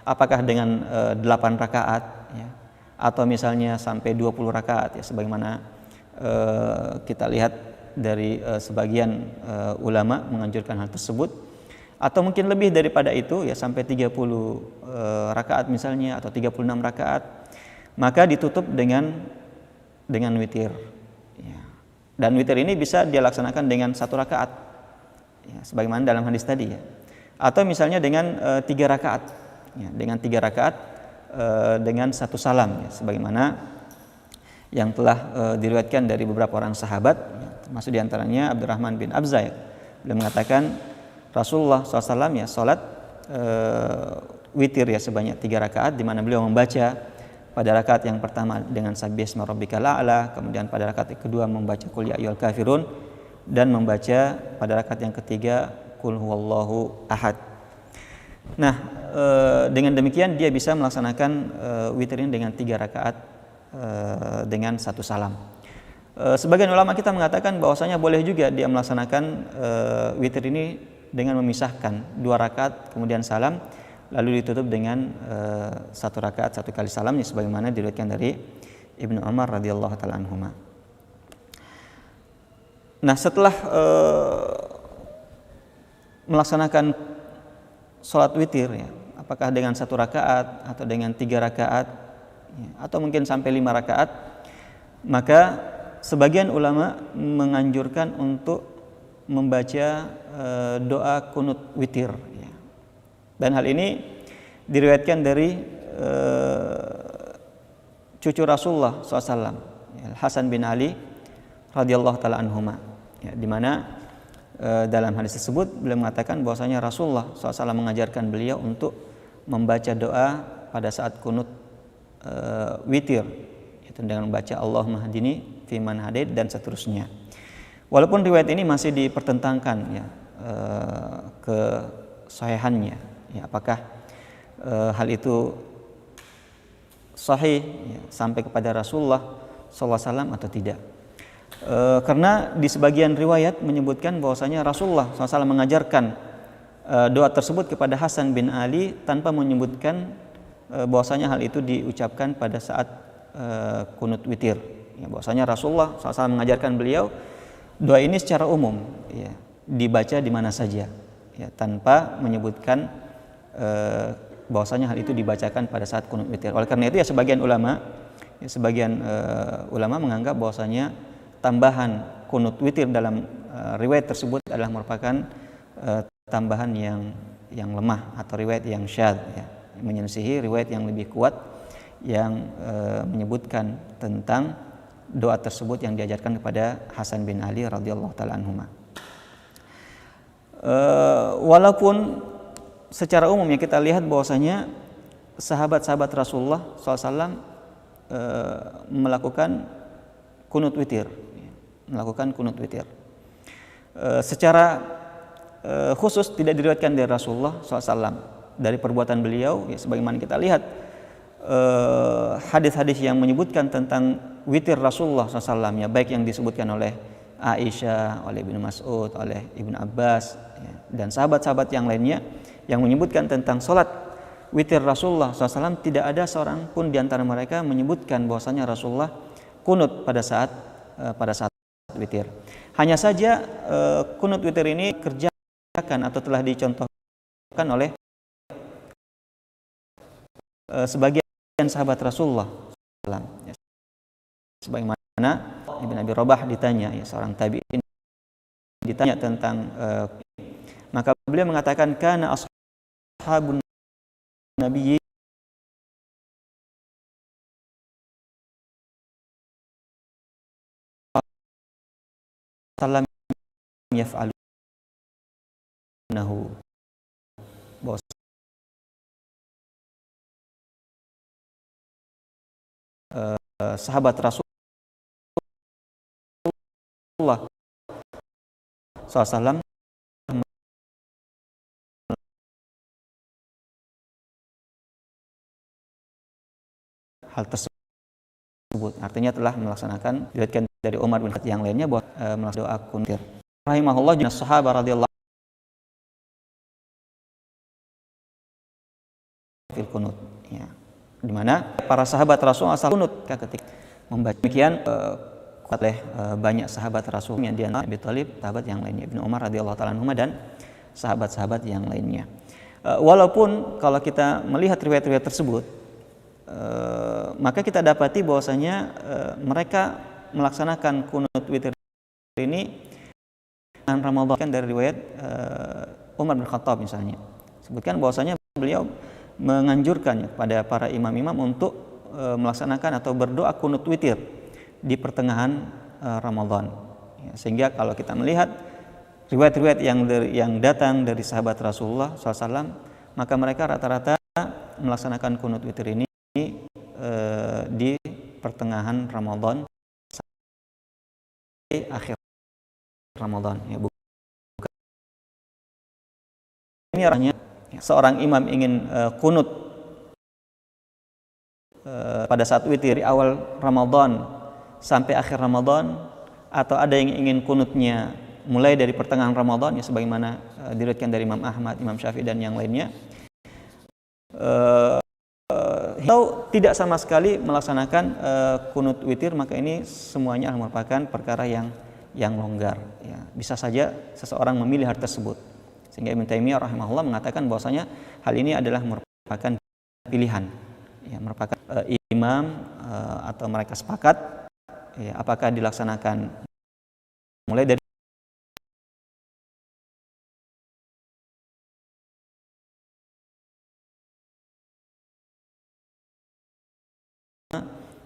apakah dengan 8 rakaat ya, atau misalnya sampai 20 rakaat ya sebagaimana kita lihat dari sebagian ulama menganjurkan hal tersebut, atau mungkin lebih daripada itu ya sampai 30 rakaat misalnya atau 36 rakaat, maka ditutup dengan witir ya. Dan witir ini bisa dia laksanakan dengan 1 rakaat ya, sebagaimana dalam hadis tadi ya, atau misalnya dengan 3 rakaat ya, dengan 3 rakaat dengan 1 salam ya, sebagaimana yang telah diriwayatkan dari beberapa orang sahabat ya, termasuk diantaranya Abdurrahman bin Abza ya. Beliau mengatakan Rasulullah SAW ya salat witir ya sebanyak 3 rakaat, di mana beliau membaca pada rakaat yang pertama dengan Sabbihisma rabbikal a'la, kemudian pada rakaat yang kedua membaca Qul ya ayyuhal kafirun, dan membaca pada rakaat yang ketiga Qul huwallahu ahad. Nah, dengan demikian dia bisa melaksanakan witir ini dengan 3 rakaat dengan 1 salam. Sebagian ulama kita mengatakan bahwasanya boleh juga dia melaksanakan witir ini dengan memisahkan 2 rakaat kemudian salam, lalu ditutup dengan 1 rakaat 1 kali salamnya sebagaimana diriwayatkan dari Ibnu Umar radhiyallahu taala anhuma. Nah, setelah melaksanakan salat witir ya, apakah dengan 1 rakaat atau dengan 3 rakaat ya, atau mungkin sampai 5 rakaat, maka sebagian ulama menganjurkan untuk membaca doa kunut witir ya. Dan hal ini diriwayatkan dari cucu Rasulullah SAW ya, Hasan bin Ali radhiyallahu taala anhuma ya, di mana dalam hadis tersebut beliau mengatakan bahwasanya Rasulullah SAW mengajarkan beliau untuk membaca doa pada saat kunut witir, itu yaitu dengan membaca Allahumma hadini fiman hadait dan seterusnya. Walaupun riwayat ini masih dipertentangkan ya kesahihannya, ya apakah hal itu sahih ya, sampai kepada Rasulullah SAW atau tidak. Karena di sebagian riwayat menyebutkan bahwasanya Rasulullah SAW mengajarkan doa tersebut kepada Hasan bin Ali tanpa menyebutkan bahwasanya hal itu diucapkan pada saat kunut witir. Ya, bahwasanya Rasulullah SAW mengajarkan beliau doa ini secara umum, ya, dibaca di mana saja, ya, tanpa menyebutkan bahwasanya hal itu dibacakan pada saat kunut witir. Oleh karena itu ya sebagian ulama menganggap bahwasanya tambahan kunut witir dalam riwayat tersebut adalah merupakan tambahan yang lemah atau riwayat yang syadz, ya, menyelisihi riwayat yang lebih kuat yang menyebutkan tentang doa tersebut yang diajarkan kepada Hasan bin Ali radhiyallahu taala anhuma. Walaupun secara umum ya kita lihat bahwasanya sahabat-sahabat Rasulullah SAW melakukan kunut witir, secara khusus tidak diriwayatkan dari Rasulullah SAW. Dari perbuatan beliau, ya, sebagaimana kita lihat hadis-hadis yang menyebutkan tentang witir Rasulullah SAW, ya, baik yang disebutkan oleh Aisyah, oleh Ibnu Mas'ud, oleh Ibnu Abbas, ya, dan sahabat-sahabat yang lainnya yang menyebutkan tentang sholat witir Rasulullah SAW, tidak ada seorang pun di antara mereka menyebutkan bahwasanya Rasulullah kunut pada saat witir. Hanya saja kunut witir ini kerjakan atau telah dicontohkan oleh sebagian sahabat Rasulullah SAW. Ya, sebagaimana Ibn Abi Rabah ditanya, ya, seorang tabi'in ditanya tentang maka beliau mengatakan kana ashabun nabiyyi sallam yaf'alunahu, bahwa sahabat Rasulullah SAW hal tersebut, artinya telah melaksanakan, diriwayatkan dari Umar bin Khattab yang lainnya bahwa melaksanakan doa kunut. Rahimahullah jina sahabat radhiyallahu fil kunut, ya, di mana para sahabat Rasul asal kunut ketika membaca. Demikian oleh banyak sahabat Rasul yang di antara Abi Thalib, sahabat yang lainnya, Ibnu Umar radhiyallahu taala anhu dan sahabat-sahabat yang lainnya. Walaupun kalau kita melihat riwayat-riwayat tersebut, maka kita dapati bahwasanya mereka melaksanakan kunut witir ini dengan Ramadan, kan dari riwayat Umar bin Khattab misalnya, sebutkan bahwasanya beliau menganjurkan kepada para imam-imam untuk melaksanakan atau berdoa kunut witir di pertengahan Ramadan, ya, sehingga kalau kita melihat riwayat-riwayat yang datang dari sahabat Rasulullah SAW, maka mereka rata-rata melaksanakan kunut witir ini di pertengahan Ramadan sampai akhir Ramadan, ya, bukan ini arahnya seorang imam ingin kunut pada saat witir di awal Ramadan sampai akhir Ramadan, atau ada yang ingin kunutnya mulai dari pertengahan Ramadan, ya, sebagaimana diriwayatkan dari Imam Ahmad, Imam Syafi'i dan yang lainnya, atau tidak sama sekali melaksanakan kunut witir, maka ini semuanya merupakan perkara yang longgar, ya. Bisa saja seseorang memilih hal tersebut, sehingga Ibnu Taimiyah rahimahullah mengatakan bahwasanya hal ini adalah merupakan pilihan, ya, merupakan imam atau mereka sepakat, ya, apakah dilaksanakan mulai dari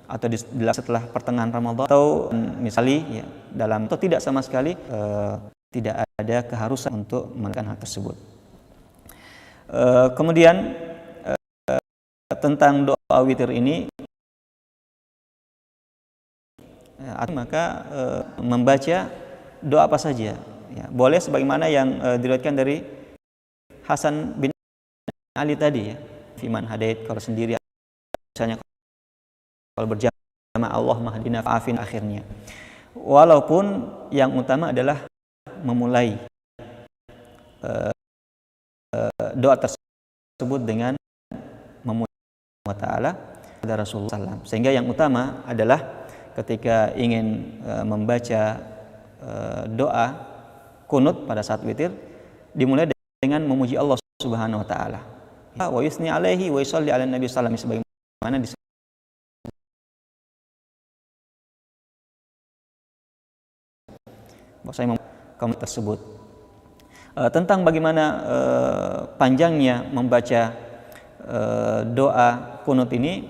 atau setelah pertengahan Ramadan, atau misalnya, ya, dalam atau tidak sama sekali, tidak ada keharusan untuk melakukan hal tersebut. Kemudian tentang doa witir ini maka membaca doa apa saja. Ya, boleh sebagaimana yang diriwayatkan dari Hasan bin Ali tadi ya. Fiman hadait, kalau sendiri misalnya, kalau berjamaah Allah mahdina fa'afin akhirnya. Walaupun yang utama adalah memulai doa tersebut dengan memuji Allah Ta'ala kepada Rasulullah SAW. Sehingga yang utama adalah ketika ingin membaca doa kunut pada saat witir, dimulai dengan memuji Allah Subhanahu wa taala. Wa yusni alaihi wa yusalli ala nabi sallallahu alaihi wasallam, sebagaimana disebut bahwasanya kaum tersebut. Tentang bagaimana panjangnya membaca doa kunut ini,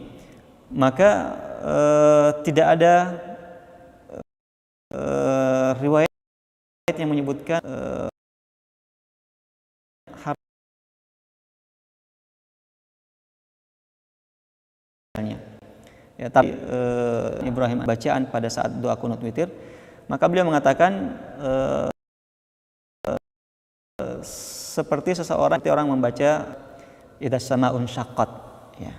maka tidak ada riwayat yang menyebutkan ya, tapi Ibrahim bacaan pada saat doa kunut witir, maka beliau mengatakan seperti orang membaca idzas samaa'un syaqqat ya.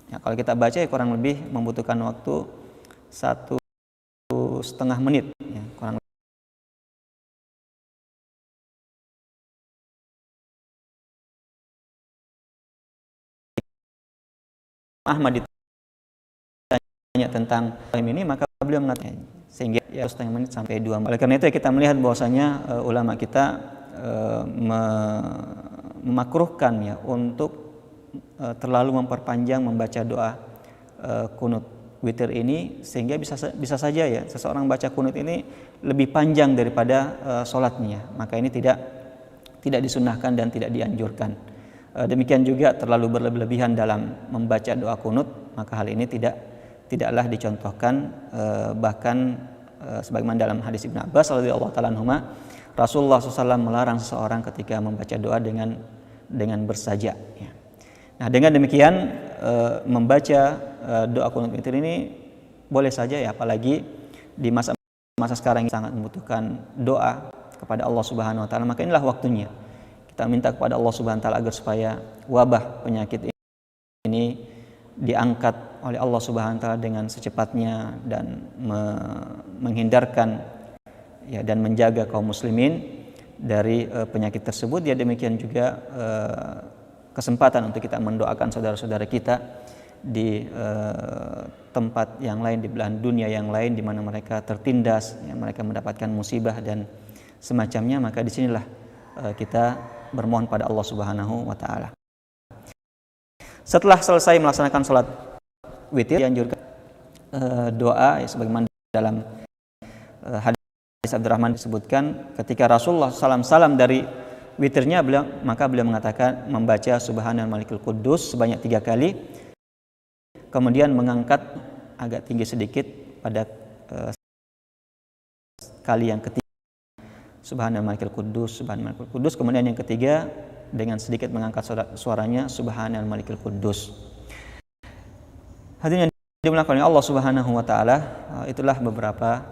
Ya, kalau kita baca ya kurang lebih membutuhkan waktu 1,5 menit ya, kurang Ahmad ditanya tentang ini, maka beliau mengatakan sehingga ya 1,5 menit sampai 2 menit. Oleh karena itu kita melihat bahwasanya ulama kita memakruhkan ya untuk terlalu memperpanjang membaca doa kunut witir ini, sehingga bisa saja ya seseorang baca kunut ini lebih panjang daripada sholatnya, maka ini tidak disunahkan dan tidak dianjurkan. Demikian juga terlalu berlebihan dalam membaca doa kunut, maka hal ini tidaklah dicontohkan. Bahkan sebagaimana dalam hadis Ibnu Abbas radhiyallahu taala anhuma, Rasulullah SAW melarang seseorang ketika membaca doa dengan bersajak ya. Nah, dengan demikian membaca doa kunut witir ini boleh saja ya, apalagi di masa sekarang yang sangat membutuhkan doa kepada Allah Subhanahu wa taala, maka inilah waktunya kita minta kepada Allah Subhanahu wa taala agar supaya wabah penyakit ini diangkat oleh Allah Subhanahu wa taala dengan secepatnya dan menghindarkan ya dan menjaga kaum muslimin dari penyakit tersebut. Ya, demikian juga kesempatan untuk kita mendoakan saudara-saudara kita di tempat yang lain, di belahan dunia yang lain di mana mereka tertindas, ya, mereka mendapatkan musibah dan semacamnya, maka disinilah kita bermohon pada Allah Subhanahu wa taala. Setelah selesai melaksanakan sholat witir, dianjurkan doa ya, sebagaimana dalam hadis Abdurrahman disebutkan ketika Rasulullah SAW salam dari witirnya, maka beliau mengatakan membaca Subhanal Malikul Quddus sebanyak 3 kali, kemudian mengangkat agak tinggi sedikit pada kali yang ketiga, Subhanal Malikul Quddus, Subhanal Malikul Quddus, kemudian yang ketiga dengan sedikit mengangkat suaranya Subhanal Malikul Quddus. Hadirin yang dimuliakan oleh Allah Subhanahu wa taala, itulah beberapa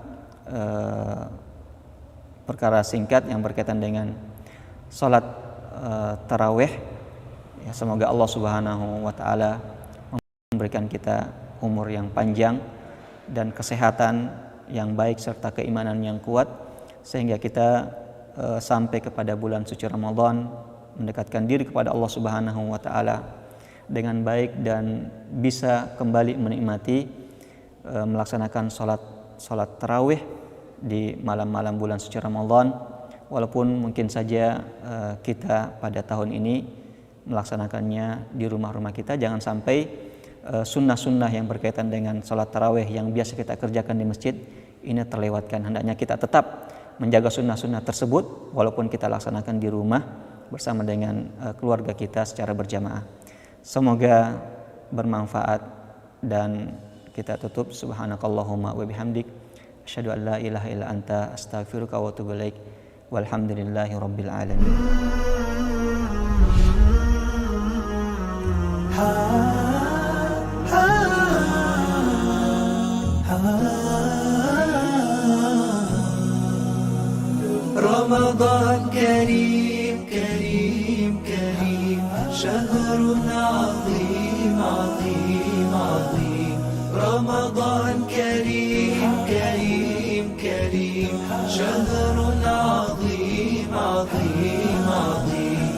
perkara singkat yang berkaitan dengan salat tarawih. Ya, semoga Allah Subhanahu wa taala memberikan kita umur yang panjang dan kesehatan yang baik serta keimanan yang kuat, sehingga kita sampai kepada bulan suci Ramadan mendekatkan diri kepada Allah Subhanahu wa taala dengan baik dan bisa kembali menikmati melaksanakan salat tarawih di malam-malam bulan suci Ramadan. Walaupun mungkin saja kita pada tahun ini melaksanakannya di rumah-rumah kita, jangan sampai sunnah-sunnah yang berkaitan dengan salat tarawih yang biasa kita kerjakan di masjid ini terlewatkan. Hendaknya kita tetap menjaga sunnah-sunnah tersebut walaupun kita laksanakan di rumah bersama dengan keluarga kita secara berjamaah. Semoga bermanfaat dan kita tutup subhanakallahumma wa bihamdik asyhadu an la ilaha illa anta astaghfiruka wa atubu ilaik walhamdulillahi rabbil alamin. رمضان كريم كريم كريم شهر عظيم عظيم عظيم رمضان كريم كريم كريم شهر عظيم عظيم عظيم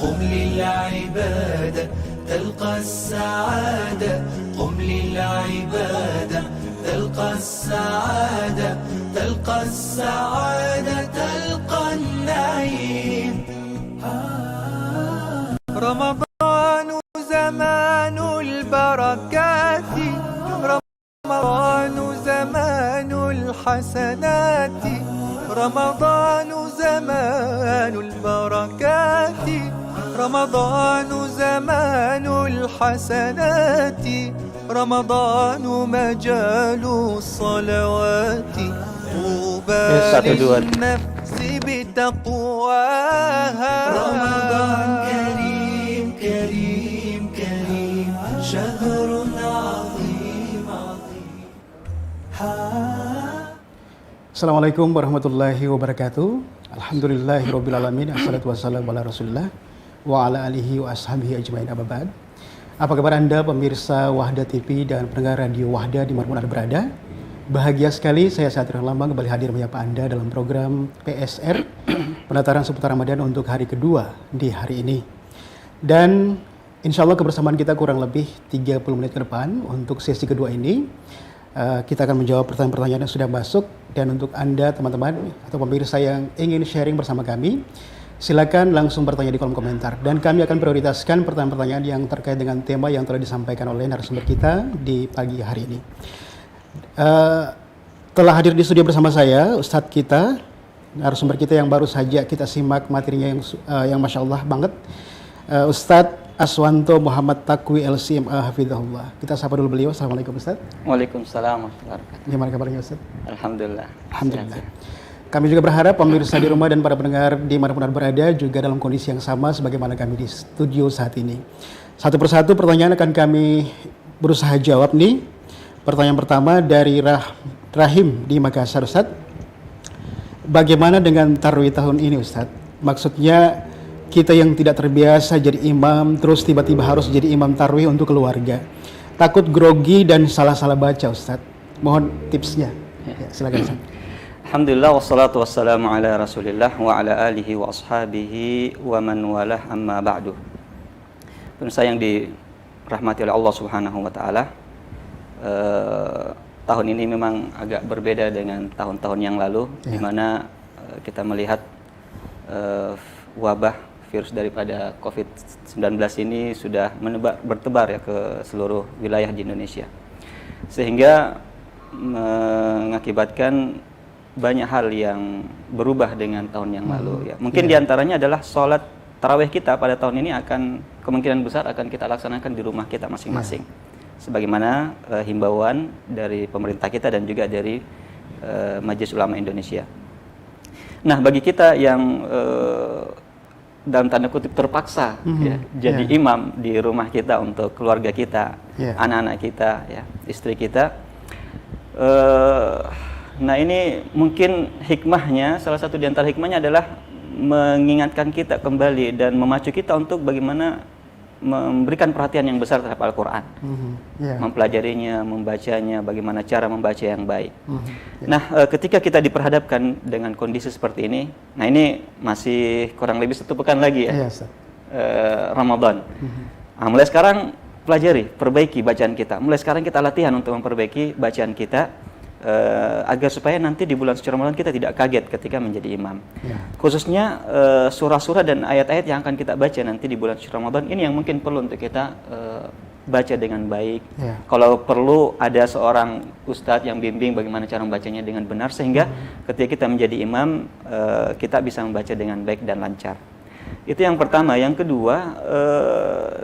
قم للعبادة تلقى السعادة قم للعبادة تلقى السعادة تلقى السعادة تلقى النعيم رمضان زمان البركات رمضان زمان الحسنات رمضان زمان البركات رمضان زمان الحسنات رمضان مجال الصلوات طوبى للنفس بتقواها رمضان كريم كريم كريم شهر عظيم عظيم Assalamualaikum warahmatullahi wabarakatuh. Alhamdulillahirabbil alamin. Assalatu wassalamu ala Rasulillah wa ala alihi wa ashabihi ajmain. Amma ba'd. Apa kabar Anda pemirsa Wahda TV dan pendengar radio Wahda dimanapun Anda berada? Bahagia sekali saya Satrio Lambang kembali hadir menyapa Anda dalam program PSR Penataran seputar Ramadan untuk hari kedua di hari ini. Dan insya Allah kebersamaan kita kurang lebih 30 menit ke depan untuk sesi kedua ini. Kita akan menjawab pertanyaan-pertanyaan yang sudah masuk, dan untuk Anda teman-teman atau pemirsa yang ingin sharing bersama kami, silakan langsung bertanya di kolom komentar, dan kami akan prioritaskan pertanyaan-pertanyaan yang terkait dengan tema yang telah disampaikan oleh narasumber kita di pagi hari ini. Telah hadir di studio bersama saya Ustadz kita, narasumber kita yang baru saja kita simak materinya yang Masya Allah banget, Ustadz Aswanto Muhammad Taqwi LCMA Hafidhahullah. Kita sapa dulu beliau. Assalamualaikum Ustaz. Waalaikumsalam warahmatullahi wabarakatuh. Gimana kabarnya Ustaz? Alhamdulillah. Alhamdulillah. Kami juga berharap pemirsa di rumah dan para pendengar dimanapun Anda berada juga dalam kondisi yang sama sebagaimana kami di studio saat ini. Satu persatu pertanyaan akan kami berusaha jawab nih. Pertanyaan pertama dari Rahim di Makassar, Ustaz. Bagaimana dengan tarawih tahun ini Ustaz? Maksudnya kita yang tidak terbiasa jadi imam, terus tiba-tiba harus jadi imam tarawih untuk keluarga. Takut grogi dan salah-salah baca, Ustaz. Mohon tipsnya. Ya, silakan, Ustaz. Alhamdulillah wassalatu wassalamu ala Rasulillah wa ala alihi wa ashabihi wa man walah amma ba'du. Pemirsa yang dirahmati oleh Allah Subhanahu wa taala, tahun ini memang agak berbeda dengan tahun-tahun yang lalu, di mana kita melihat wabah virus daripada COVID-19 ini sudah bertebar ya ke seluruh wilayah di Indonesia, sehingga mengakibatkan banyak hal yang berubah dengan tahun yang lalu ya. Mungkin diantaranya adalah sholat tarawih kita pada tahun ini akan kemungkinan besar akan kita laksanakan di rumah kita masing-masing, sebagaimana himbauan dari pemerintah kita dan juga dari Majelis Ulama Indonesia. Nah, bagi kita yang dalam tanda kutip terpaksa ya, jadi imam di rumah kita untuk keluarga kita, anak-anak kita, ya, istri kita. Nah, ini mungkin hikmahnya, salah satu di antara hikmahnya adalah mengingatkan kita kembali dan memacu kita untuk bagaimana memberikan perhatian yang besar terhadap Al-Quran, mempelajarinya, membacanya, bagaimana cara membaca yang baik. Nah, ketika kita diperhadapkan dengan kondisi seperti ini, nah ini masih kurang lebih 1 pekan lagi ya, Ramadan. Nah, mulai sekarang pelajari, perbaiki bacaan kita. Mulai sekarang kita latihan untuk memperbaiki bacaan kita, agar supaya nanti di bulan suci Ramadan kita tidak kaget ketika menjadi imam. Khususnya surah-surah dan ayat-ayat yang akan kita baca nanti di bulan suci Ramadan ini yang mungkin perlu untuk kita baca dengan baik. Kalau perlu ada seorang ustadz yang bimbing bagaimana cara membacanya dengan benar, sehingga ketika kita menjadi imam kita bisa membaca dengan baik dan lancar. Itu yang pertama. Yang kedua,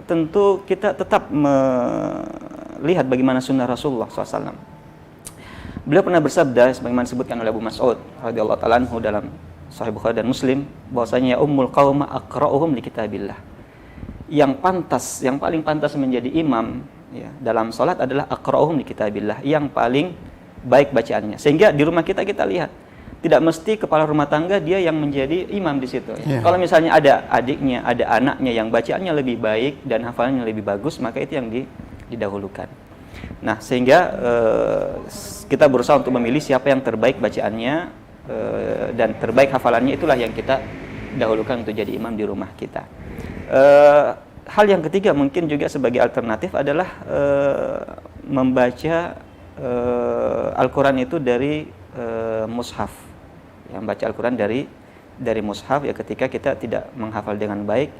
tentu kita tetap melihat bagaimana sunnah Rasulullah SAW. Beliau pernah bersabda, sebagaimana disebutkan oleh Abu Mas'ud radhiyallahu ta'ala anhu dalam Sahih Bukhari dan Muslim, bahwasanya ummul qauma aqra'uhum li kitabillah. Yang paling pantas menjadi imam ya, dalam salat adalah aqra'uhum li kitabillah, yang paling baik bacaannya. Sehingga di rumah kita lihat tidak mesti kepala rumah tangga dia yang menjadi imam di situ. Iya. Kalau misalnya ada adiknya, ada anaknya yang bacaannya lebih baik dan hafalannya lebih bagus, maka itu yang didahulukan. Nah, sehingga kita berusaha untuk memilih siapa yang terbaik bacaannya dan terbaik hafalannya, itulah yang kita dahulukan untuk jadi imam di rumah kita. Hal yang ketiga mungkin juga sebagai alternatif adalah membaca Al-Quran itu dari mushaf. Yang baca Al-Quran dari mushaf ya ketika kita tidak menghafal dengan baik.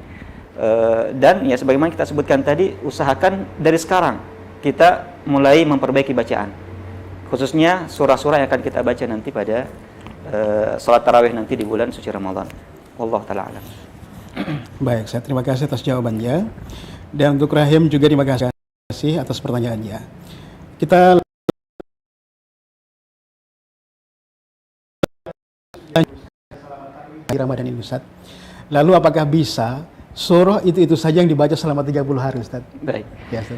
Dan ya sebagaimana kita sebutkan tadi, usahakan dari sekarang kita mulai memperbaiki bacaan. Khususnya surah-surah yang akan kita baca nanti pada salat tarawih nanti di bulan suci Ramadan. Wallahu taala alam. Baik, saya terima kasih atas jawabannya. Dan untuk Rahim juga terima kasih atas pertanyaannya. Kita di Ramadan ini, Ustaz. Lalu apakah bisa surah itu saja yang dibaca selama 30 hari, Ustaz? Baik. Ya, Ustaz.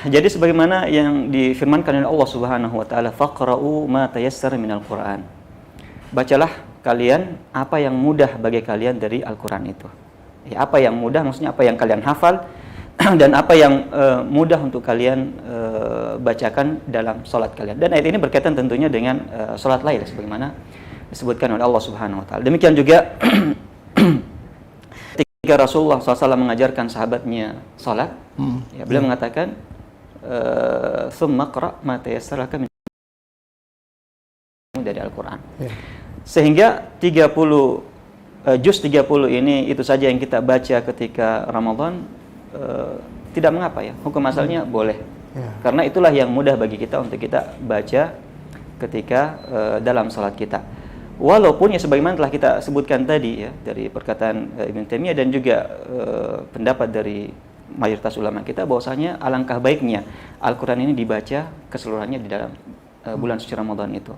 Jadi sebagaimana yang difirmankan oleh Allah Subhanahu wa taala, faqra'u ma tayassara minal Qur'an. Bacalah kalian apa yang mudah bagi kalian dari Al-Qur'an itu. Ya, apa yang mudah maksudnya apa yang kalian hafal dan apa yang mudah untuk kalian bacakan dalam salat kalian. Dan ayat ini berkaitan tentunya dengan salat lail sebagaimana disebutkan oleh Allah Subhanahu wa taala. Demikian juga ketika Rasulullah SAW mengajarkan sahabatnya salat, ya, beliau mengatakan summa qra' ma tayassara laka min dari Al-Qur'an. Ya. Sehingga 30 juz 30 ini itu saja yang kita baca ketika Ramadan, tidak mengapa ya. Hukum asalnya boleh. Ya. Karena itulah yang mudah bagi kita untuk kita baca ketika dalam salat kita. Walaupun ya sebagaimana telah kita sebutkan tadi ya dari perkataan Ibn Taimiyah dan juga pendapat dari mayoritas ulama kita bahwasanya alangkah baiknya Al-Qur'an ini dibaca keseluruhannya di dalam bulan suci Ramadan itu.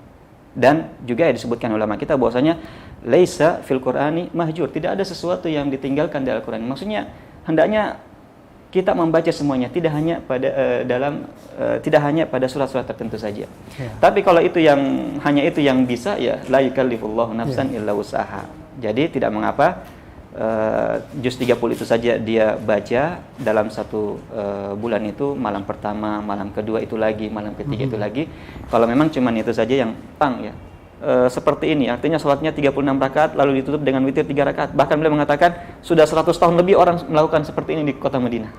Dan juga ya disebutkan ulama kita bahwasanya laisa fil Qur'ani mahjur, tidak ada sesuatu yang ditinggalkan dari Al-Qur'an. Maksudnya hendaknya kita membaca semuanya, tidak hanya pada tidak hanya pada surat-surat tertentu saja. Ya. Tapi kalau itu yang hanya itu yang bisa, ya la yukallifullahu nafsan illa wus'aha. Jadi tidak mengapa juz 30 itu saja dia baca dalam satu bulan itu, malam pertama, malam kedua itu lagi, malam ketiga itu lagi. Kalau memang cuman itu saja yang pang ya. Seperti ini, artinya sholatnya 36 rakaat lalu ditutup dengan witir 3 rakaat. Bahkan beliau mengatakan sudah 100 tahun lebih orang melakukan seperti ini di kota Madinah.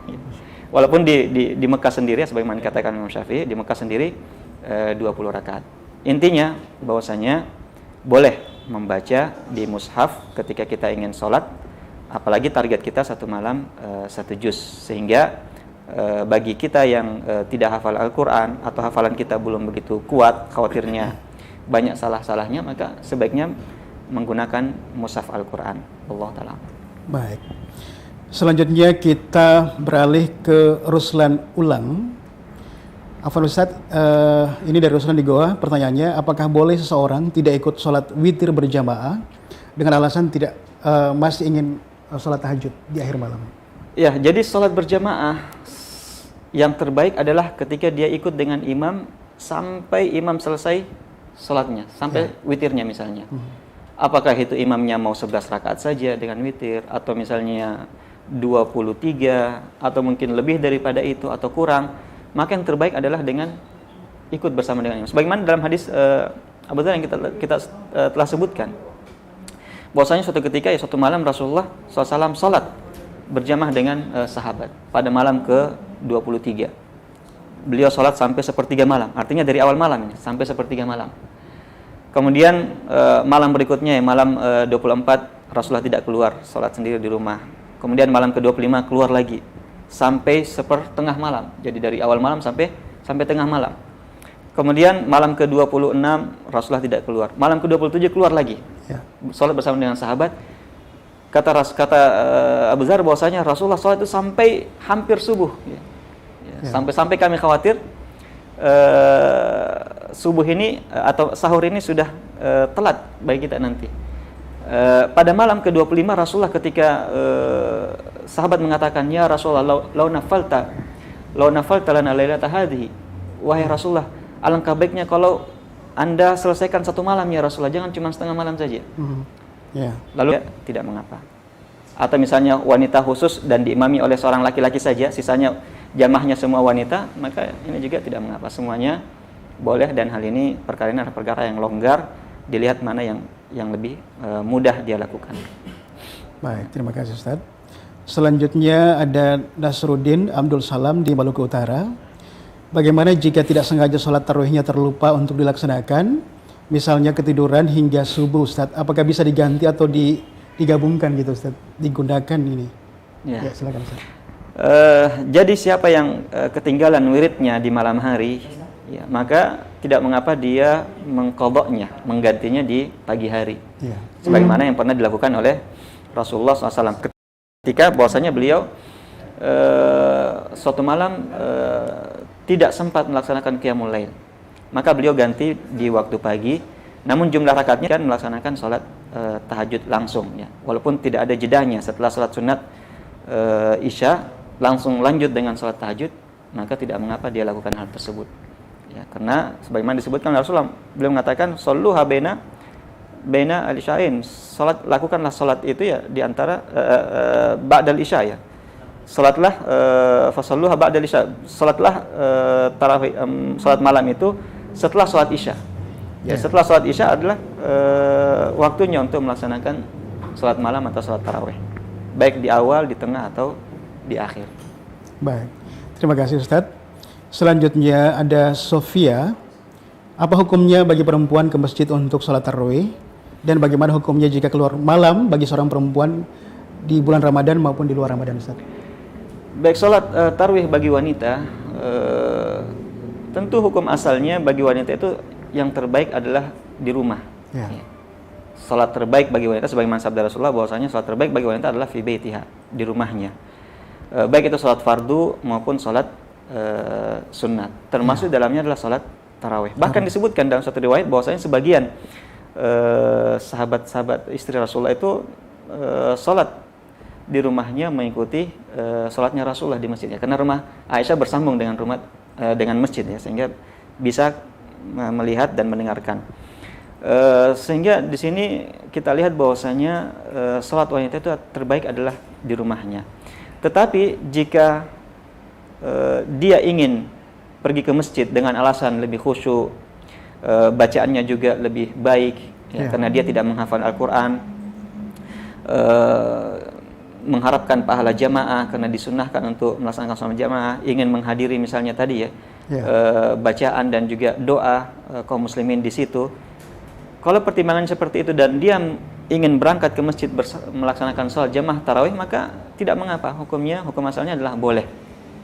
Walaupun di Mekah sendiri, sebagaimana dikatakan Imam Syafi'i, di Mekah sendiri 20 rakaat. Intinya bahwasanya boleh membaca di mushaf ketika kita ingin sholat, apalagi target kita satu malam 1 juz. Sehingga bagi kita yang tidak hafal Al-Quran atau hafalan kita belum begitu kuat, khawatirnya banyak salah-salahnya, maka sebaiknya menggunakan mushaf Al-Quran. Allah Ta'ala. Baik. Selanjutnya kita beralih ke Ruslan Ulang. Afwan Ustaz, ini dari Ruslan di Goa. Pertanyaannya, apakah boleh seseorang tidak ikut sholat witir berjamaah dengan alasan tidak masih ingin sholat tahajud di akhir malam? Ya, jadi sholat berjamaah yang terbaik adalah ketika dia ikut dengan imam sampai imam selesai sholatnya, sampai witirnya misalnya. Apakah itu imamnya mau 11 rakaat saja dengan witir, atau misalnya 23, atau mungkin lebih daripada itu, atau kurang, maka yang terbaik adalah dengan ikut bersama dengan imam. Sebagaimana dalam hadis Abu Dzar yang kita telah sebutkan, bahwasanya suatu ketika ya suatu malam Rasulullah SAW sholat berjamaah dengan sahabat pada malam ke-23. Beliau sholat sampai sepertiga malam, artinya dari awal malam ini sampai sepertiga malam. Kemudian malam berikutnya, malam 24, Rasulullah tidak keluar, sholat sendiri di rumah. Kemudian malam ke-25 keluar lagi sampai sepertengah malam. Jadi dari awal malam sampai tengah malam. Kemudian malam ke-26 Rasulullah tidak keluar. Malam ke-27 keluar lagi. Ya. Sholat bersama dengan sahabat. Kata Abu Dzar bahwasanya Rasulullah sholat itu sampai hampir subuh. Ya. Sampai kami khawatir subuh ini atau sahur ini sudah telat bagi kita nanti. Pada malam ke-25 Rasulullah ketika sahabat mengatakan, ya Rasulullah, lau nafalta lana lailata hadhihi, wahai Rasulullah, alangkah baiknya kalau Anda selesaikan 1 malam ya Rasulullah, jangan cuma setengah malam saja. Ya. Lalu tidak mengapa. Atau misalnya wanita khusus dan diimami oleh seorang laki-laki saja, sisanya jamaahnya semua wanita, maka ini juga tidak mengapa. Semuanya boleh, dan hal ini perkara ini adalah perkara yang longgar, dilihat mana yang lebih mudah dia lakukan. Baik, terima kasih Ustaz. Selanjutnya ada Nasruddin Abdul Salam di Maluku Utara. Bagaimana jika tidak sengaja sholat tarawihnya terlupa untuk dilaksanakan, misalnya ketiduran hingga subuh Ustaz, apakah bisa diganti atau digabungkan gitu Ustaz, digunakan ini? Ya. Ya, silakan Ustaz. Jadi siapa yang ketinggalan wiridnya di malam hari, ya, maka tidak mengapa dia mengqadha'nya, menggantinya di pagi hari. Ya. Sebagaimana yang pernah dilakukan oleh Rasulullah SAW ketika bahwasanya beliau suatu malam tidak sempat melaksanakan qiyamul lail, maka beliau ganti di waktu pagi, namun jumlah rakaatnya kan melaksanakan sholat tahajud langsung, ya, walaupun tidak ada jedanya setelah sholat sunat isya langsung lanjut dengan sholat tahajud, maka tidak mengapa dia lakukan hal tersebut, ya, karena sebagaimana disebutkan oleh Rasulullah, beliau mengatakan salluha baina al-isya'in, lakukanlah salat itu ya di antara ba'dal isya, ya. Salatlah fasalluha ba'dal isya. Salatlah tarawih salat malam itu setelah salat isya. Ya, setelah salat isya adalah waktunya untuk melaksanakan salat malam atau salat tarawih. Baik di awal, di tengah atau di akhir. Baik. Terima kasih Ustadz. Selanjutnya ada Sofia. Apa hukumnya bagi perempuan ke masjid untuk sholat tarawih? Dan bagaimana hukumnya jika keluar malam bagi seorang perempuan di bulan Ramadan maupun di luar Ramadan, Ustaz? Baik, sholat tarawih bagi wanita, tentu hukum asalnya bagi wanita itu yang terbaik adalah di rumah. Ya. Sholat terbaik bagi wanita, sebagaimana sabda Rasulullah bahwasanya sholat terbaik bagi wanita adalah fi baitiha, di rumahnya. Baik itu sholat fardu maupun sholat sunnat, termasuk dalamnya adalah sholat tarawih. Bahkan disebutkan dalam satu riwayat bahwasanya sebagian sahabat-sahabat istri Rasulullah itu sholat di rumahnya mengikuti sholatnya Rasulullah di masjidnya, karena rumah Aisyah bersambung dengan dengan masjid, ya, sehingga bisa melihat dan mendengarkan. Sehingga di sini kita lihat bahwasanya sholat wanita itu terbaik adalah di rumahnya. Tetapi jika dia ingin pergi ke masjid dengan alasan lebih khusyuk, bacaannya juga lebih baik, ya, karena dia tidak menghafal Al-Quran, mengharapkan pahala jamaah karena disunnahkan untuk melaksanakan sholat jamaah, ingin menghadiri misalnya tadi ya, bacaan dan juga doa kaum muslimin di situ. Kalau pertimbangan seperti itu dan dia ingin berangkat ke masjid melaksanakan sholat jamaah tarawih, maka tidak mengapa, hukum asalnya adalah boleh.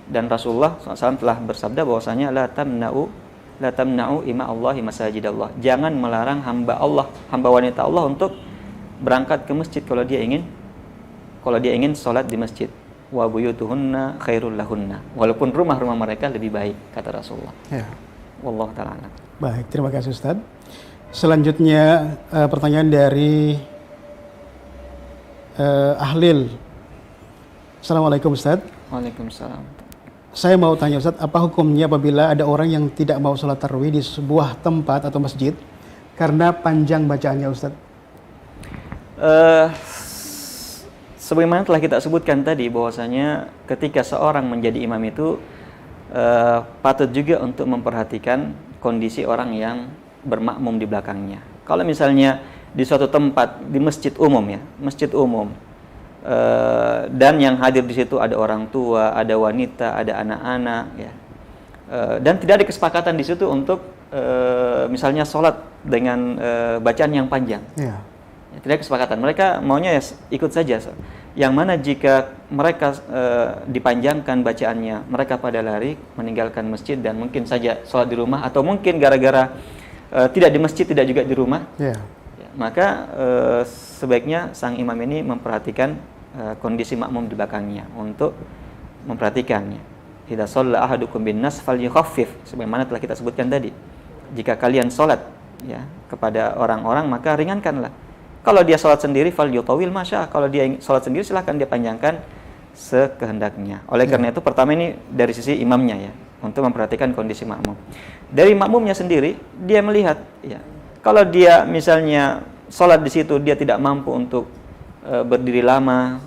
Dan Rasulullah SAW telah bersabda bahwasanya la tamna'u ima Allahi masajidallah. Jangan melarang hamba wanita Allah untuk berangkat ke masjid kalau dia ingin sholat di masjid. Wa buyutuhunna khairul lahunna. Walaupun rumah-rumah mereka lebih baik, kata Rasulullah. Ya. Wallahu ta'ala a'lam. Baik, terima kasih Ustaz. Selanjutnya pertanyaan dari Ahlil. Assalamualaikum Ustaz. Waalaikumsalam. Saya mau tanya Ustaz, apa hukumnya apabila ada orang yang tidak mau sholat tarawih di sebuah tempat atau masjid karena panjang bacaannya Ustaz? Sebagaimana telah kita sebutkan tadi bahwasanya ketika seorang menjadi imam itu patut juga untuk memperhatikan kondisi orang yang bermakmum di belakangnya. Kalau misalnya di suatu tempat, di masjid umum, dan yang hadir di situ ada orang tua, ada wanita, ada anak-anak, ya, dan tidak ada kesepakatan di situ untuk misalnya sholat dengan bacaan yang panjang. Ya, tidak ada kesepakatan. Mereka maunya ya ikut saja. Yang mana jika mereka dipanjangkan bacaannya, mereka pada lari meninggalkan masjid dan mungkin saja sholat di rumah, atau mungkin gara-gara tidak di masjid, tidak juga di rumah. Ya, maka sebaiknya sang imam ini memperhatikan kondisi makmum di belakangnya untuk memperhatikannya. Idza shalla ahadukum bin nas falyukhaffif, sebagaimana telah kita sebutkan tadi. Jika kalian sholat ya kepada orang-orang, maka ringankanlah. Kalau dia sholat sendiri falyutawil masya, kalau dia sholat sendiri silahkan dia panjangkan sekehendaknya. Oleh karena itu pertama ini dari sisi imamnya ya. untuk memperhatikan kondisi makmum. Dari makmumnya sendiri, dia melihat, ya, kalau dia misalnya sholat di situ dia tidak mampu untuk berdiri lama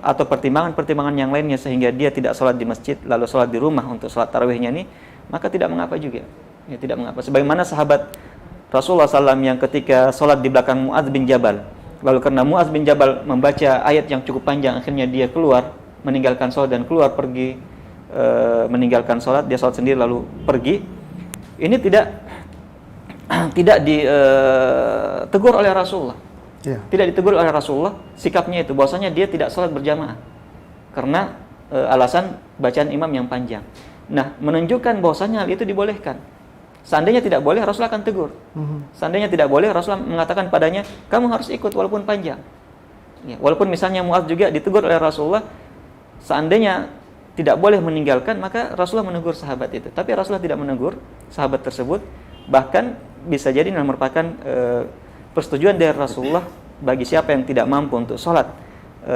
atau pertimbangan-pertimbangan yang lainnya sehingga dia tidak sholat di masjid lalu sholat di rumah untuk sholat tarawihnya ini, maka tidak mengapa juga. Ya, tidak mengapa. Sebagaimana sahabat Rasulullah SAW yang ketika sholat di belakang Mu'adz bin Jabal, lalu karena Mu'adz bin Jabal membaca ayat yang cukup panjang, akhirnya dia keluar meninggalkan sholat dan keluar pergi meninggalkan sholat, dia sholat sendiri lalu pergi. Ini tidak ditegur oleh Rasulullah. Tidak ditegur oleh Rasulullah, sikapnya itu bahwasanya dia tidak sholat berjamaah karena alasan bacaan imam yang panjang. Nah, menunjukkan bahwasanya hal itu dibolehkan. Seandainya tidak boleh, Rasulullah akan tegur. Seandainya tidak boleh, Rasulullah mengatakan padanya, kamu harus ikut walaupun panjang. Ya, walaupun misalnya Mu'adz juga ditegur oleh Rasulullah, seandainya tidak boleh meninggalkan, maka Rasulullah menegur sahabat itu. Tapi Rasulullah tidak menegur sahabat tersebut, bahkan bisa jadi ini merupakan persetujuan dari Rasulullah bagi siapa yang tidak mampu untuk sholat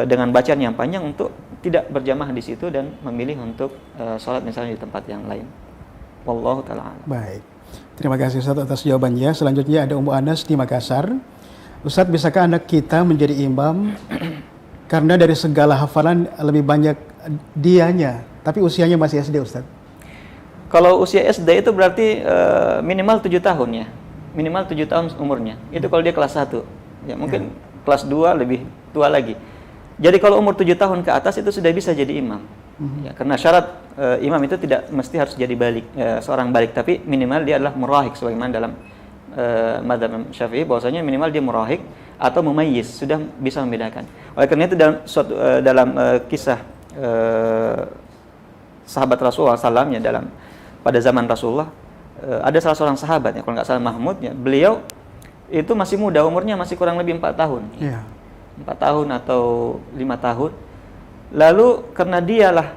dengan bacaan yang panjang untuk tidak berjamaah di situ dan memilih untuk sholat misalnya di tempat yang lain. Wallahu ta'ala a'lam. Baik. Terima kasih Ustaz atas jawabannya. Selanjutnya ada Ummu Anas di Makassar. Ustaz, bisakah anak kita menjadi imam karena dari segala hafalan lebih banyak dianya, tapi usianya masih SD, Ustaz? Kalau usia SD itu berarti minimal 7 tahun ya. Minimal 7 tahun umurnya. Itu kalau dia kelas 1. Ya, mungkin kelas 2 lebih tua lagi. Jadi kalau umur 7 tahun ke atas itu sudah bisa jadi imam. Ya, karena syarat imam itu tidak mesti harus jadi balik, seorang balik, tapi minimal dia adalah murahik sebagaimana dalam mazhab Syafi'i bahwasanya minimal dia murahik atau mumayyiz, sudah bisa membedakan. Oleh karena itu dalam kisah sahabat Rasulullah SAW ya, pada zaman Rasulullah ada salah seorang sahabat ya, kalau nggak salah Mahmud ya, beliau itu masih muda, umurnya masih kurang lebih 4 tahun. 4 tahun atau 5 tahun. Lalu karena dialah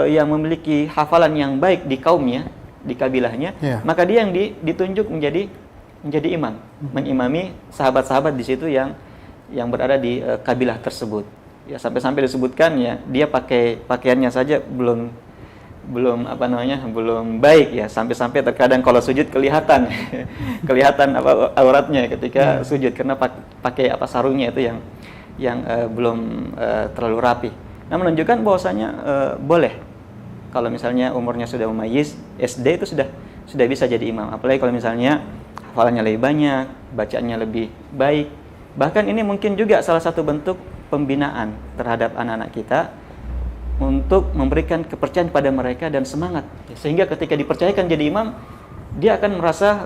yang memiliki hafalan yang baik di kaumnya, di kabilahnya, maka dia yang ditunjuk menjadi imam, mengimami sahabat-sahabat di situ yang berada di kabilah tersebut. Ya, sampai-sampai disebutkan ya, dia pakai pakaiannya saja belum baik ya, sampai-sampai terkadang kalau sujud kelihatan auratnya ketika sujud karena pakai sarungnya itu yang belum terlalu rapi. Nah, menunjukkan bahwasanya boleh kalau misalnya umurnya sudah mumayyiz, SD itu sudah bisa jadi imam. Apalagi kalau misalnya hafalannya lebih banyak, bacaannya lebih baik. Bahkan ini mungkin juga salah satu bentuk pembinaan terhadap anak-anak kita untuk memberikan kepercayaan pada mereka dan semangat. Sehingga ketika dipercayakan jadi imam, dia akan merasa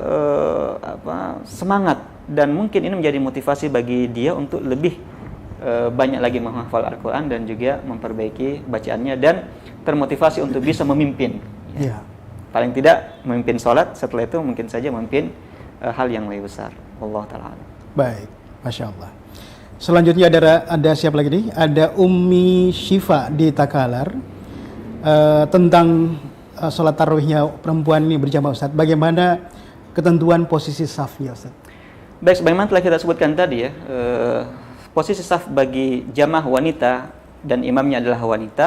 semangat dan mungkin ini menjadi motivasi bagi dia untuk lebih banyak lagi menghafal Al-Quran dan juga memperbaiki bacaannya dan termotivasi untuk bisa memimpin. Ya. Paling tidak memimpin sholat, setelah itu mungkin saja memimpin hal yang lebih besar. Allah Ta'ala. Baik, Masya Allah. Selanjutnya ada siapa lagi nih? Ada Ummi Syifa di Takalar tentang sholat tarawihnya perempuan ini berjamaah, Ustaz. Bagaimana ketentuan posisi safnya, Ustaz? Baik, sebagaimana telah kita sebutkan tadi ya, posisi saf bagi jamaah wanita dan imamnya adalah wanita.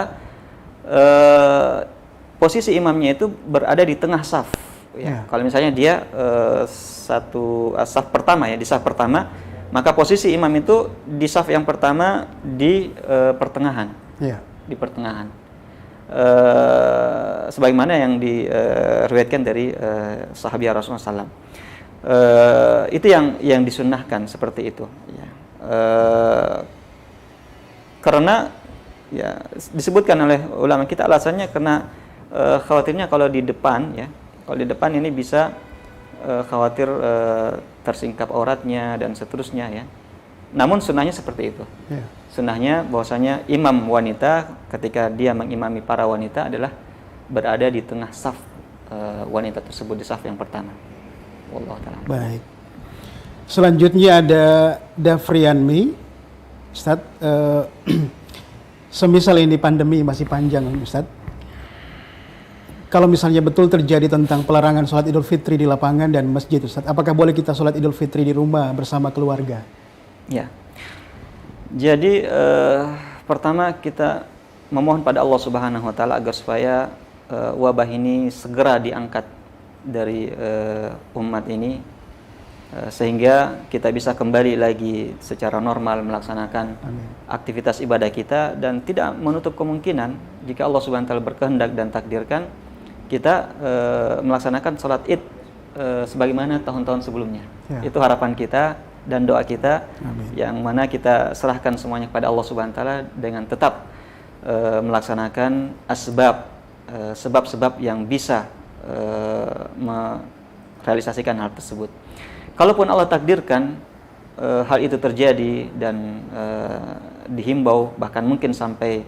Posisi imamnya itu berada di tengah saf. Ya. Kalau misalnya dia saf pertama ya, di saf pertama, maka posisi imam itu di saf yang pertama di pertengahan. Di pertengahan. Sebagaimana yang diriwayatkan dari sahabiah Rasulullah SAW. Itu yang disunnahkan seperti itu. Ya. Karena ya disebutkan oleh ulama kita alasannya karena khawatirnya kalau di depan ya, kalau di depan ini bisa khawatir tersingkap auratnya dan seterusnya ya. Namun sunnahnya seperti itu. Sunnahnya bahwasanya imam wanita ketika dia mengimami para wanita adalah berada di tengah saf wanita tersebut, di saf yang pertama. Wallahu ta'ala. Baik. Selanjutnya ada Dafrianmi, Ustaz. Semisal ini pandemi masih panjang, Ustaz. Kalau misalnya betul terjadi tentang pelarangan sholat Idul Fitri di lapangan dan masjid, Ustaz, apakah boleh kita sholat Idul Fitri di rumah bersama keluarga? Ya. Jadi pertama kita memohon pada Allah Subhanahu wa taala agar supaya wabah ini segera diangkat dari umat ini, sehingga kita bisa kembali lagi secara normal melaksanakan aktivitas ibadah kita, dan tidak menutup kemungkinan jika Allah Subhanahu wa taala berkehendak dan takdirkan kita melaksanakan sholat Id sebagaimana tahun-tahun sebelumnya. Itu harapan kita dan doa kita. Yang mana kita serahkan semuanya kepada Allah Subhanahu wa taala dengan tetap melaksanakan sebab-sebab yang bisa merealisasikan hal tersebut. Kalaupun Allah takdirkan hal itu terjadi dan dihimbau, bahkan mungkin sampai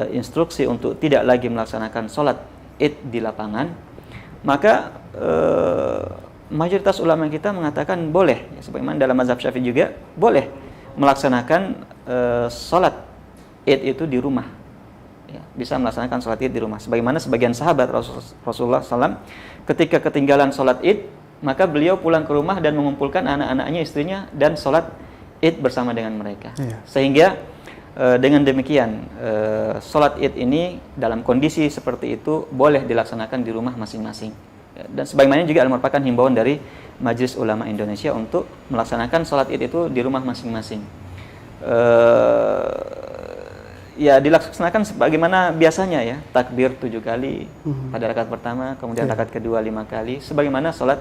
instruksi untuk tidak lagi melaksanakan sholat Id di lapangan, maka mayoritas ulama kita mengatakan boleh, ya, sebagaimana dalam mazhab Syafi'i juga boleh melaksanakan sholat Id itu di rumah. Ya, bisa melaksanakan sholat Id di rumah. Sebagaimana sebagian sahabat Rasulullah SAW ketika ketinggalan sholat Id, maka beliau pulang ke rumah dan mengumpulkan anak-anaknya, istrinya, dan sholat Id bersama dengan mereka. Sehingga dengan demikian sholat Id ini dalam kondisi seperti itu boleh dilaksanakan di rumah masing-masing. Dan sebagaimana juga merupakan himbauan dari Majelis Ulama Indonesia untuk melaksanakan sholat Id itu di rumah masing-masing. Ya, dilaksanakan sebagaimana biasanya, ya, takbir 7 kali pada rakaat pertama, kemudian rakaat kedua 5 kali, sebagaimana sholat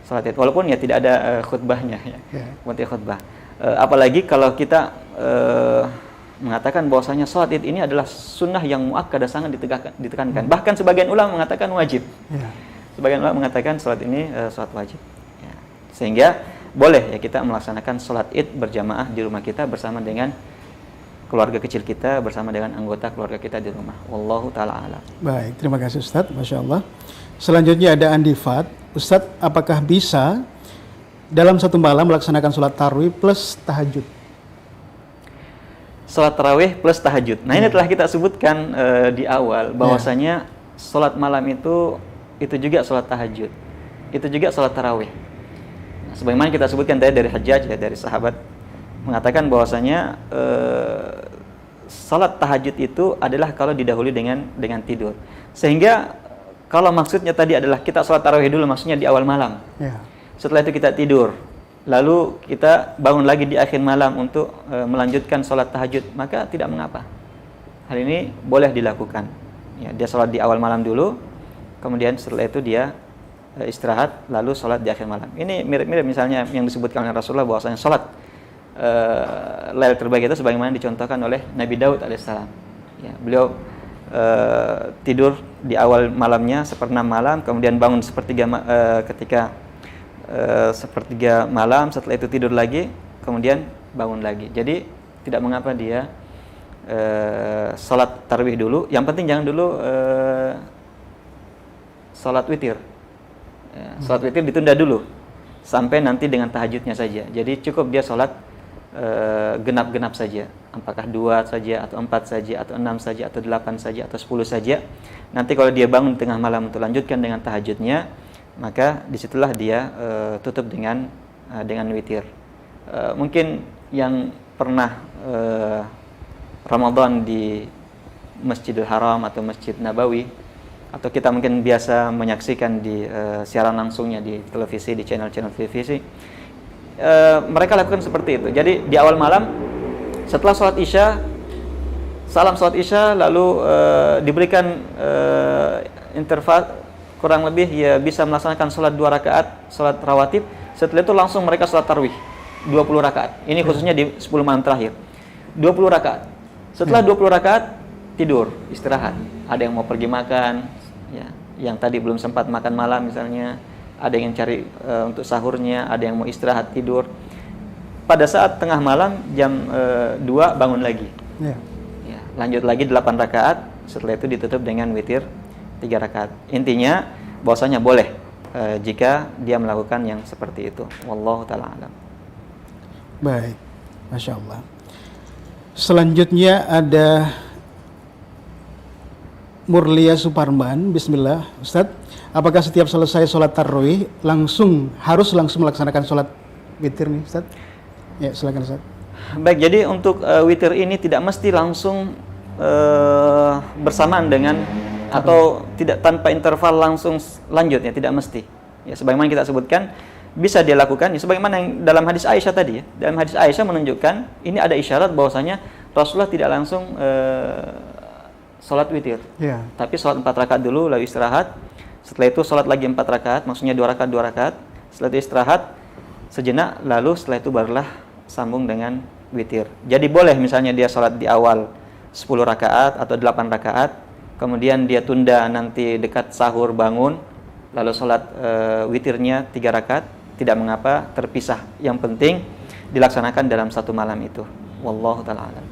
Id, walaupun ya tidak ada khutbahnya, ya, khutbah. Apalagi kalau kita mengatakan bahwasanya sholat Id ini adalah sunnah yang muakkadah, sangat ditekankan. Bahkan sebagian ulama mengatakan wajib. Sebagian ulama mengatakan sholat ini sholat wajib. Ya. Sehingga boleh, ya, kita melaksanakan sholat Id berjamaah di rumah kita bersama dengan keluarga kecil kita, bersama dengan anggota keluarga kita di rumah. Wallahu ta'ala alam. Baik, terima kasih Ustadz, Masya Allah. Selanjutnya ada Andifat. Ustadz, apakah bisa dalam satu malam melaksanakan sholat tarawih plus tahajud? Sholat tarawih plus tahajud. Nah, ini telah kita sebutkan di awal bahwasanya sholat malam itu juga sholat tahajud, itu juga sholat tarawih. Nah, sebagaimana kita sebutkan tadi dari Hajjaj, ya, dari sahabat, mengatakan bahwasanya sholat tahajud itu adalah kalau didahului dengan tidur. Sehingga kalau maksudnya tadi adalah kita sholat tarawih dulu, maksudnya di awal malam. Setelah itu kita tidur, lalu kita bangun lagi di akhir malam untuk melanjutkan sholat tahajud, maka tidak mengapa. Hal ini boleh dilakukan. Ya, dia sholat di awal malam dulu, kemudian setelah itu dia istirahat, lalu sholat di akhir malam. Ini mirip-mirip misalnya yang disebutkan oleh Rasulullah bahwasanya sholat Lail terbaik itu sebagaimana dicontohkan oleh Nabi Daud alaihissalam. Ya, beliau tidur di awal malamnya seperenam malam, kemudian bangun ketika sepertiga malam, setelah itu tidur lagi, kemudian bangun lagi. Jadi tidak mengapa dia sholat tarawih dulu. Yang penting jangan dulu sholat witir. Sholat witir ditunda dulu sampai nanti dengan tahajudnya saja. Jadi cukup dia sholat genap-genap saja, apakah 2 saja atau 4 saja atau 6 saja atau 8 saja atau 10 saja. Nanti kalau dia bangun di tengah malam untuk lanjutkan dengan tahajudnya, maka disitulah dia tutup dengan witir. Mungkin yang pernah Ramadan di Masjidil Haram atau Masjid Nabawi, atau kita mungkin biasa menyaksikan di siaran langsungnya di televisi, di channel-channel televisi, mereka lakukan seperti itu. Jadi di awal malam setelah sholat isya, salam sholat isya, lalu diberikan interval kurang lebih ya bisa melaksanakan sholat 2 rakaat, sholat rawatib. Setelah itu langsung mereka sholat tarawih 20 rakaat. Ini khususnya di 10 malam terakhir, 20 rakaat. Setelah 20 rakaat tidur, istirahat. Ada yang mau pergi makan, ya, yang tadi belum sempat makan malam misalnya, ada yang cari untuk sahurnya, ada yang mau istirahat tidur. Pada saat tengah malam jam 2 bangun lagi. Ya, lanjut lagi 8 rakaat, setelah itu ditutup dengan witir 3 rakaat. Intinya bahwasanya boleh jika dia melakukan yang seperti itu. Wallahu ta'ala alam. Baik, Masya Allah. Selanjutnya ada Murlia Suparman. Bismillah, Ustadz, apakah setiap selesai sholat tarawih harus langsung melaksanakan sholat witir nih, Ustadz? Ya, silakan Ustadz. Baik, jadi untuk witir ini tidak mesti langsung bersamaan dengan atau tidak tanpa interval langsung lanjut ya, tidak mesti. Ya sebagaimana kita sebutkan bisa dia lakukan ya, sebagaimana yang dalam hadis Aisyah tadi ya. Dalam hadis Aisyah menunjukkan ini ada isyarat bahwasanya Rasulullah tidak langsung sholat witir. Ya. Tapi sholat 4 rakaat dulu lalu istirahat. Setelah itu sholat lagi 4 rakaat, maksudnya 2 rakaat. Setelah itu istirahat sejenak, lalu setelah itu barulah sambung dengan witir. Jadi boleh misalnya dia sholat di awal 10 rakaat atau 8 rakaat, kemudian dia tunda nanti dekat sahur bangun, lalu sholat witirnya 3 rakaat, tidak mengapa, terpisah. Yang penting dilaksanakan dalam satu malam itu. Wallahu ta'ala alam.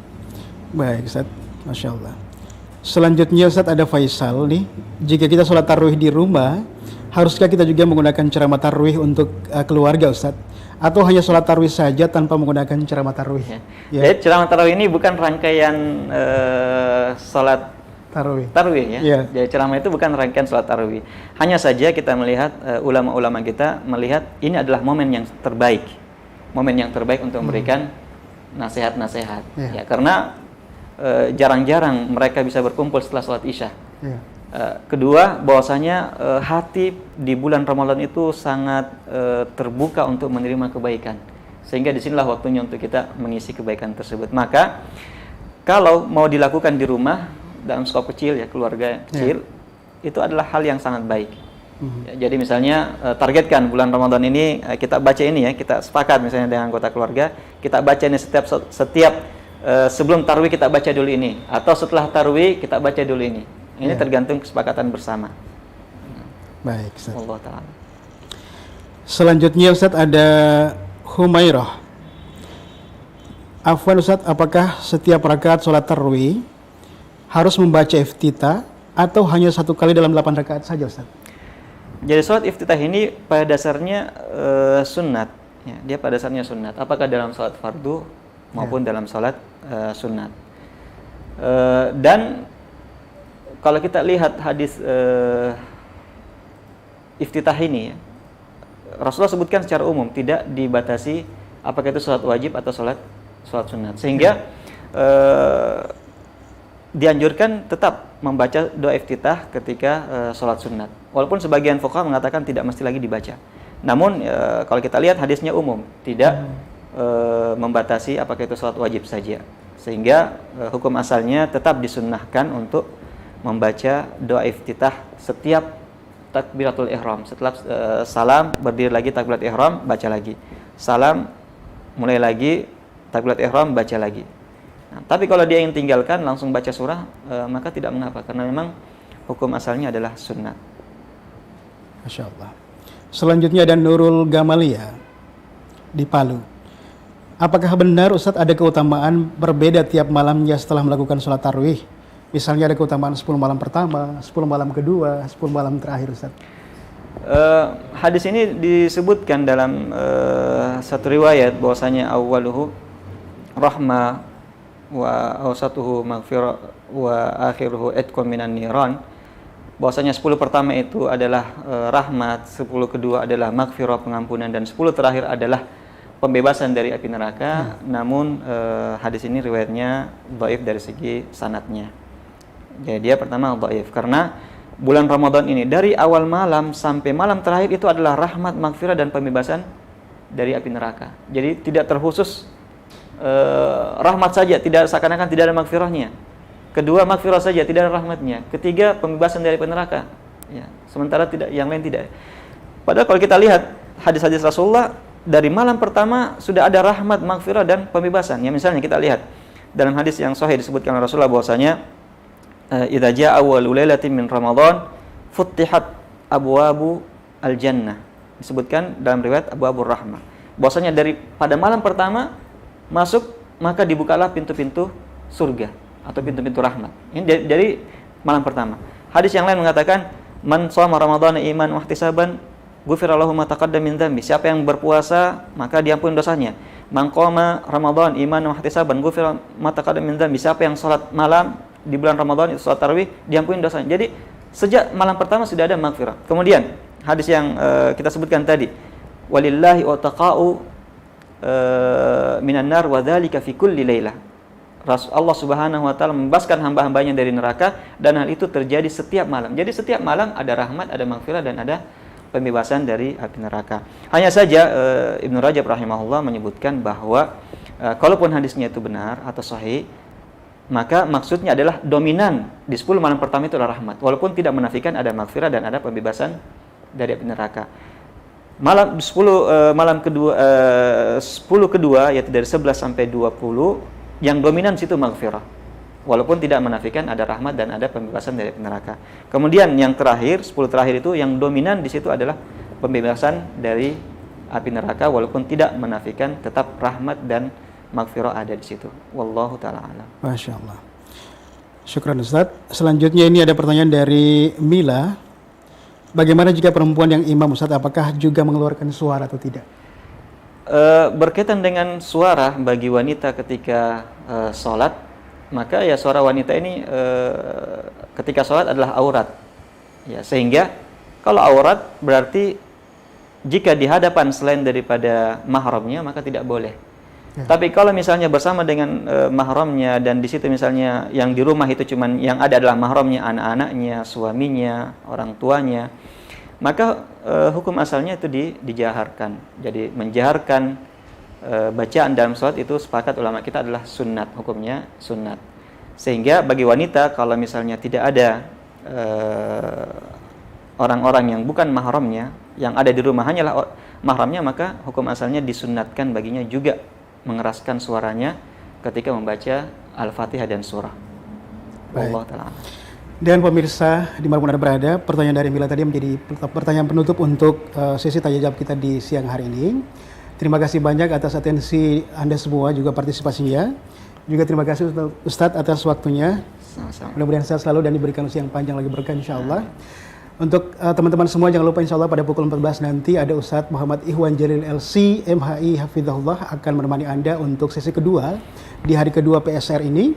Baik Ustaz, Masya Allah. Selanjutnya Ustaz ada Faisal nih, jika kita sholat tarawih di rumah, haruskah kita juga menggunakan ceramah tarawih untuk keluarga Ustaz? Atau hanya sholat tarawih saja tanpa menggunakan ceramah tarawih? Ya. Ya. Jadi ceramah tarawih ini bukan rangkaian sholat tarawih ya. Yeah. Jadi ceramah itu bukan rangkaian sholat tarawih. Hanya saja kita melihat ulama-ulama kita melihat ini adalah momen yang terbaik. Momen yang terbaik untuk memberikan nasihat-nasihat. Yeah. Ya, karena jarang-jarang mereka bisa berkumpul setelah sholat Isya. Yeah. Kedua, bahwasanya hati di bulan Ramadan itu sangat terbuka untuk menerima kebaikan. Sehingga disinilah waktunya untuk kita mengisi kebaikan tersebut. Maka kalau mau dilakukan di rumah dalam skop kecil ya, keluarga kecil, itu adalah hal yang sangat baik. Ya, jadi misalnya targetkan bulan Ramadan ini kita baca ini ya, kita sepakat misalnya dengan anggota keluarga, kita baca ini setiap sebelum tarawih kita baca dulu ini, atau setelah tarawih kita baca dulu ini. Ini tergantung kesepakatan bersama. Baik Ustaz. Allah Ta'ala. Selanjutnya Ustaz ada Humairah. Afwan Ustaz, apakah setiap rakaat sholat tarawih harus membaca iftitah atau hanya satu kali dalam 8 rakaat saja Ustaz? Jadi sholat iftitah ini pada dasarnya sunnat. Ya, dia pada dasarnya sunnat. Apakah dalam sholat fardu maupun dalam sholat sunnat. Dan kalau kita lihat hadis iftitah ini ya, Rasulullah sebutkan secara umum, tidak dibatasi apakah itu sholat wajib atau sholat sunat. Sehingga dianjurkan tetap membaca doa iftitah ketika sholat sunat. Walaupun sebagian fuqaha mengatakan tidak mesti lagi dibaca. Namun kalau kita lihat hadisnya umum, tidak membatasi apakah itu sholat wajib saja. Sehingga hukum asalnya tetap disunnahkan untuk membaca doa iftitah setiap takbiratul ihram. Setelah salam, berdiri lagi takbiratul ihram, baca lagi. Salam, mulai lagi takbiratul ihram, baca lagi. Nah, tapi kalau dia ingin tinggalkan langsung baca surah, maka tidak mengapa, karena memang hukum asalnya adalah sunnah. Masya Allah. Selanjutnya ada Nurul Gamalia di Palu. Apakah benar Ustadz ada keutamaan berbeda tiap malamnya setelah melakukan sholat tarawih? Misalnya ada keutamaan 10 malam pertama, 10 malam kedua, 10 malam terakhir Ustadz. Hadis ini disebutkan dalam satu riwayat bahwasanya awaluhu rahmah wa awsatuhu maghfirah wa akhiruhu itqun minan niran. Bahwasanya 10 pertama itu adalah rahmat, 10 kedua adalah maghfirah, pengampunan, dan 10 terakhir adalah pembebasan dari api neraka. Namun hadis ini riwayatnya dhaif dari segi sanadnya. Jadi dia pertama dhaif karena bulan Ramadan ini dari awal malam sampai malam terakhir itu adalah rahmat, maghfirah, dan pembebasan dari api neraka. Jadi tidak terkhusus rahmat saja, tidak seakan-akan tidak ada maghfirahnya. Kedua, maghfirah saja, tidak ada rahmatnya. Ketiga, pembebasan dari api neraka. Ya, sementara tidak, yang lain tidak. Padahal kalau kita lihat hadis-hadis Rasulullah, dari malam pertama sudah ada rahmat, maghfirah, dan pembebasan. Ya, misalnya kita lihat dalam hadis yang sahih disebutkan oleh Rasulullah bahwasanya idza jaa awwalu lailatin min Ramadan futtihat abwabu al-jannah. Disebutkan dalam riwayat abwabur rahmah. Bahwasanya dari pada malam pertama masuk maka dibukalah pintu-pintu surga atau pintu-pintu rahmat. Ini dari malam pertama. Hadis yang lain mengatakan man shoma ramadhana iman wa ihtisaban ghufira lahu ma taqaddama min dzambi. Siapa yang berpuasa maka diampuni dosanya. Man qama ramadhan iman wa ihtisaban ghufira ma taqaddama min dzambi. Siapa yang salat malam di bulan Ramadan itu salat tarawih diampuni dosanya. Jadi sejak malam pertama sudah ada maghfirah. Kemudian hadis yang kita sebutkan tadi, walillahi utaqa'u minan nar wa dzalika fi kulli lailah. Allah Subhanahu wa taala membebaskan hamba-hambanya dari neraka, dan hal itu terjadi setiap malam. Jadi setiap malam ada rahmat, ada maghfirah, dan ada pembebasan dari api neraka. Hanya saja Ibnu Rajab rahimahullah menyebutkan bahwa kalaupun hadisnya itu benar atau sahih, maka maksudnya adalah dominan di 10 malam pertama itu adalah rahmat, walaupun tidak menafikan ada maghfirah dan ada pembebasan dari api neraka. Malam 10 malam kedua 10 kedua yaitu dari 11 sampai 20 yang dominan situ maghfirah, walaupun tidak menafikan ada rahmat dan ada pembebasan dari api neraka. Kemudian yang terakhir 10 terakhir itu yang dominan di situ adalah pembebasan dari api neraka, walaupun tidak menafikan tetap rahmat dan maghfirah ada di situ. Wallahu taala alam. Masya Allah. Syukran Ustaz. Selanjutnya ini ada pertanyaan dari Mila. Bagaimana jika perempuan yang imam Ustaz, apakah juga mengeluarkan suara atau tidak? Berkaitan dengan suara bagi wanita ketika sholat, maka ya suara wanita ini ketika sholat adalah aurat. Ya, sehingga kalau aurat berarti jika di hadapan selain daripada mahramnya maka tidak boleh. Ya. Tapi kalau misalnya bersama dengan mahramnya dan di situ misalnya yang di rumah itu cuman yang ada adalah mahramnya, anak-anaknya, suaminya, orang tuanya, maka hukum asalnya itu dijaharkan. Jadi menjaharkan bacaan dalam sholat itu sepakat ulama kita adalah sunnat, hukumnya sunnat. Sehingga bagi wanita kalau misalnya tidak ada orang-orang yang bukan mahramnya, yang ada di rumah hanyalah mahramnya, maka hukum asalnya disunnatkan baginya juga mengeraskan suaranya ketika membaca Al-Fatihah dan surah. Allah Ta'ala. Dan pemirsa dimanapun Anda berada, pertanyaan dari Mila tadi menjadi pertanyaan penutup untuk sesi tanya jawab kita di siang hari ini. Terima kasih banyak atas atensi Anda semua, juga partisipasinya. Juga terima kasih Ustadz atas waktunya. Sama-sama. Mudah-mudahan sehat selalu dan diberikan usia yang panjang lagi berkah insyaAllah. Untuk teman-teman semua jangan lupa insya Allah pada pukul 14 nanti ada Ustadz Muhammad Ikhwan Jalil LC MHI Hafizahullah akan menemani Anda untuk sesi kedua di hari kedua PSR ini.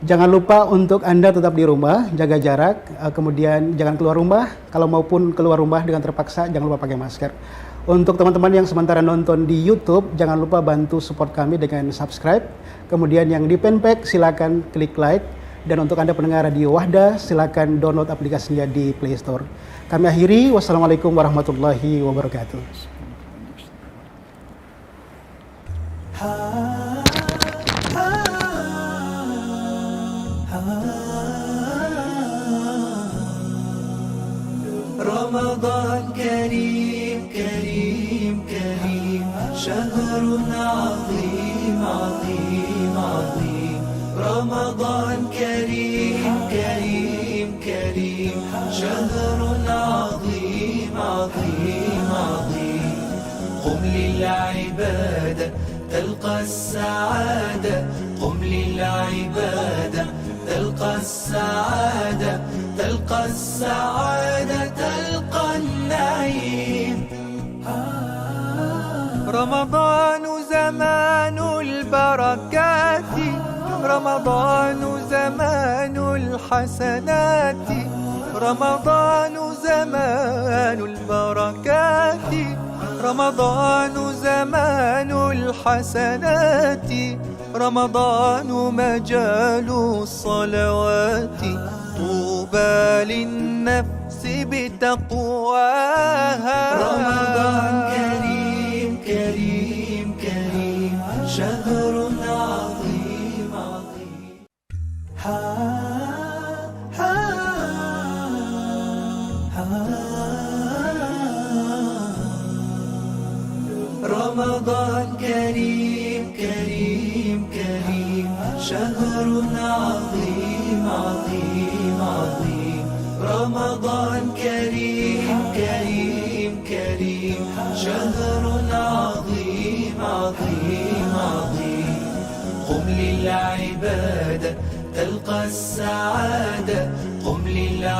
Jangan lupa untuk Anda tetap di rumah, jaga jarak, kemudian jangan keluar rumah. Kalau maupun keluar rumah dengan terpaksa jangan lupa pakai masker. Untuk teman-teman yang sementara nonton di YouTube, jangan lupa bantu support kami dengan subscribe. Kemudian yang di fanpage silakan klik like. Dan untuk Anda pendengar Radio Wahda, silakan download aplikasinya di Play Store. Kami akhiri, wassalamualaikum warahmatullahi wabarakatuh. رمضان كريم كريم كريم شهر عظيم عظيم عظيم رمضان كريم كريم كريم شهر عظيم عظيم عظيم قم للعبادة تلقى السعادة قم للعبادة تلقى السعادة تلقى السعادة تلقى النعيم رمضان زمان البركات رمضان زمان الحسنات رمضان زمان البركات رمضان زمان الحسنات رمضان مجال الصلوات طوبى للنفس بتقواها رمضان كريم كريم كريم شهر عظيم عظيم رمضان كريم كريم كريم شهر عظيم عظيم عظيم رمضان كريم كريم كريم شهر عظيم عظيم عظيم قم للعبادة تلقى السعادة قم للعبادة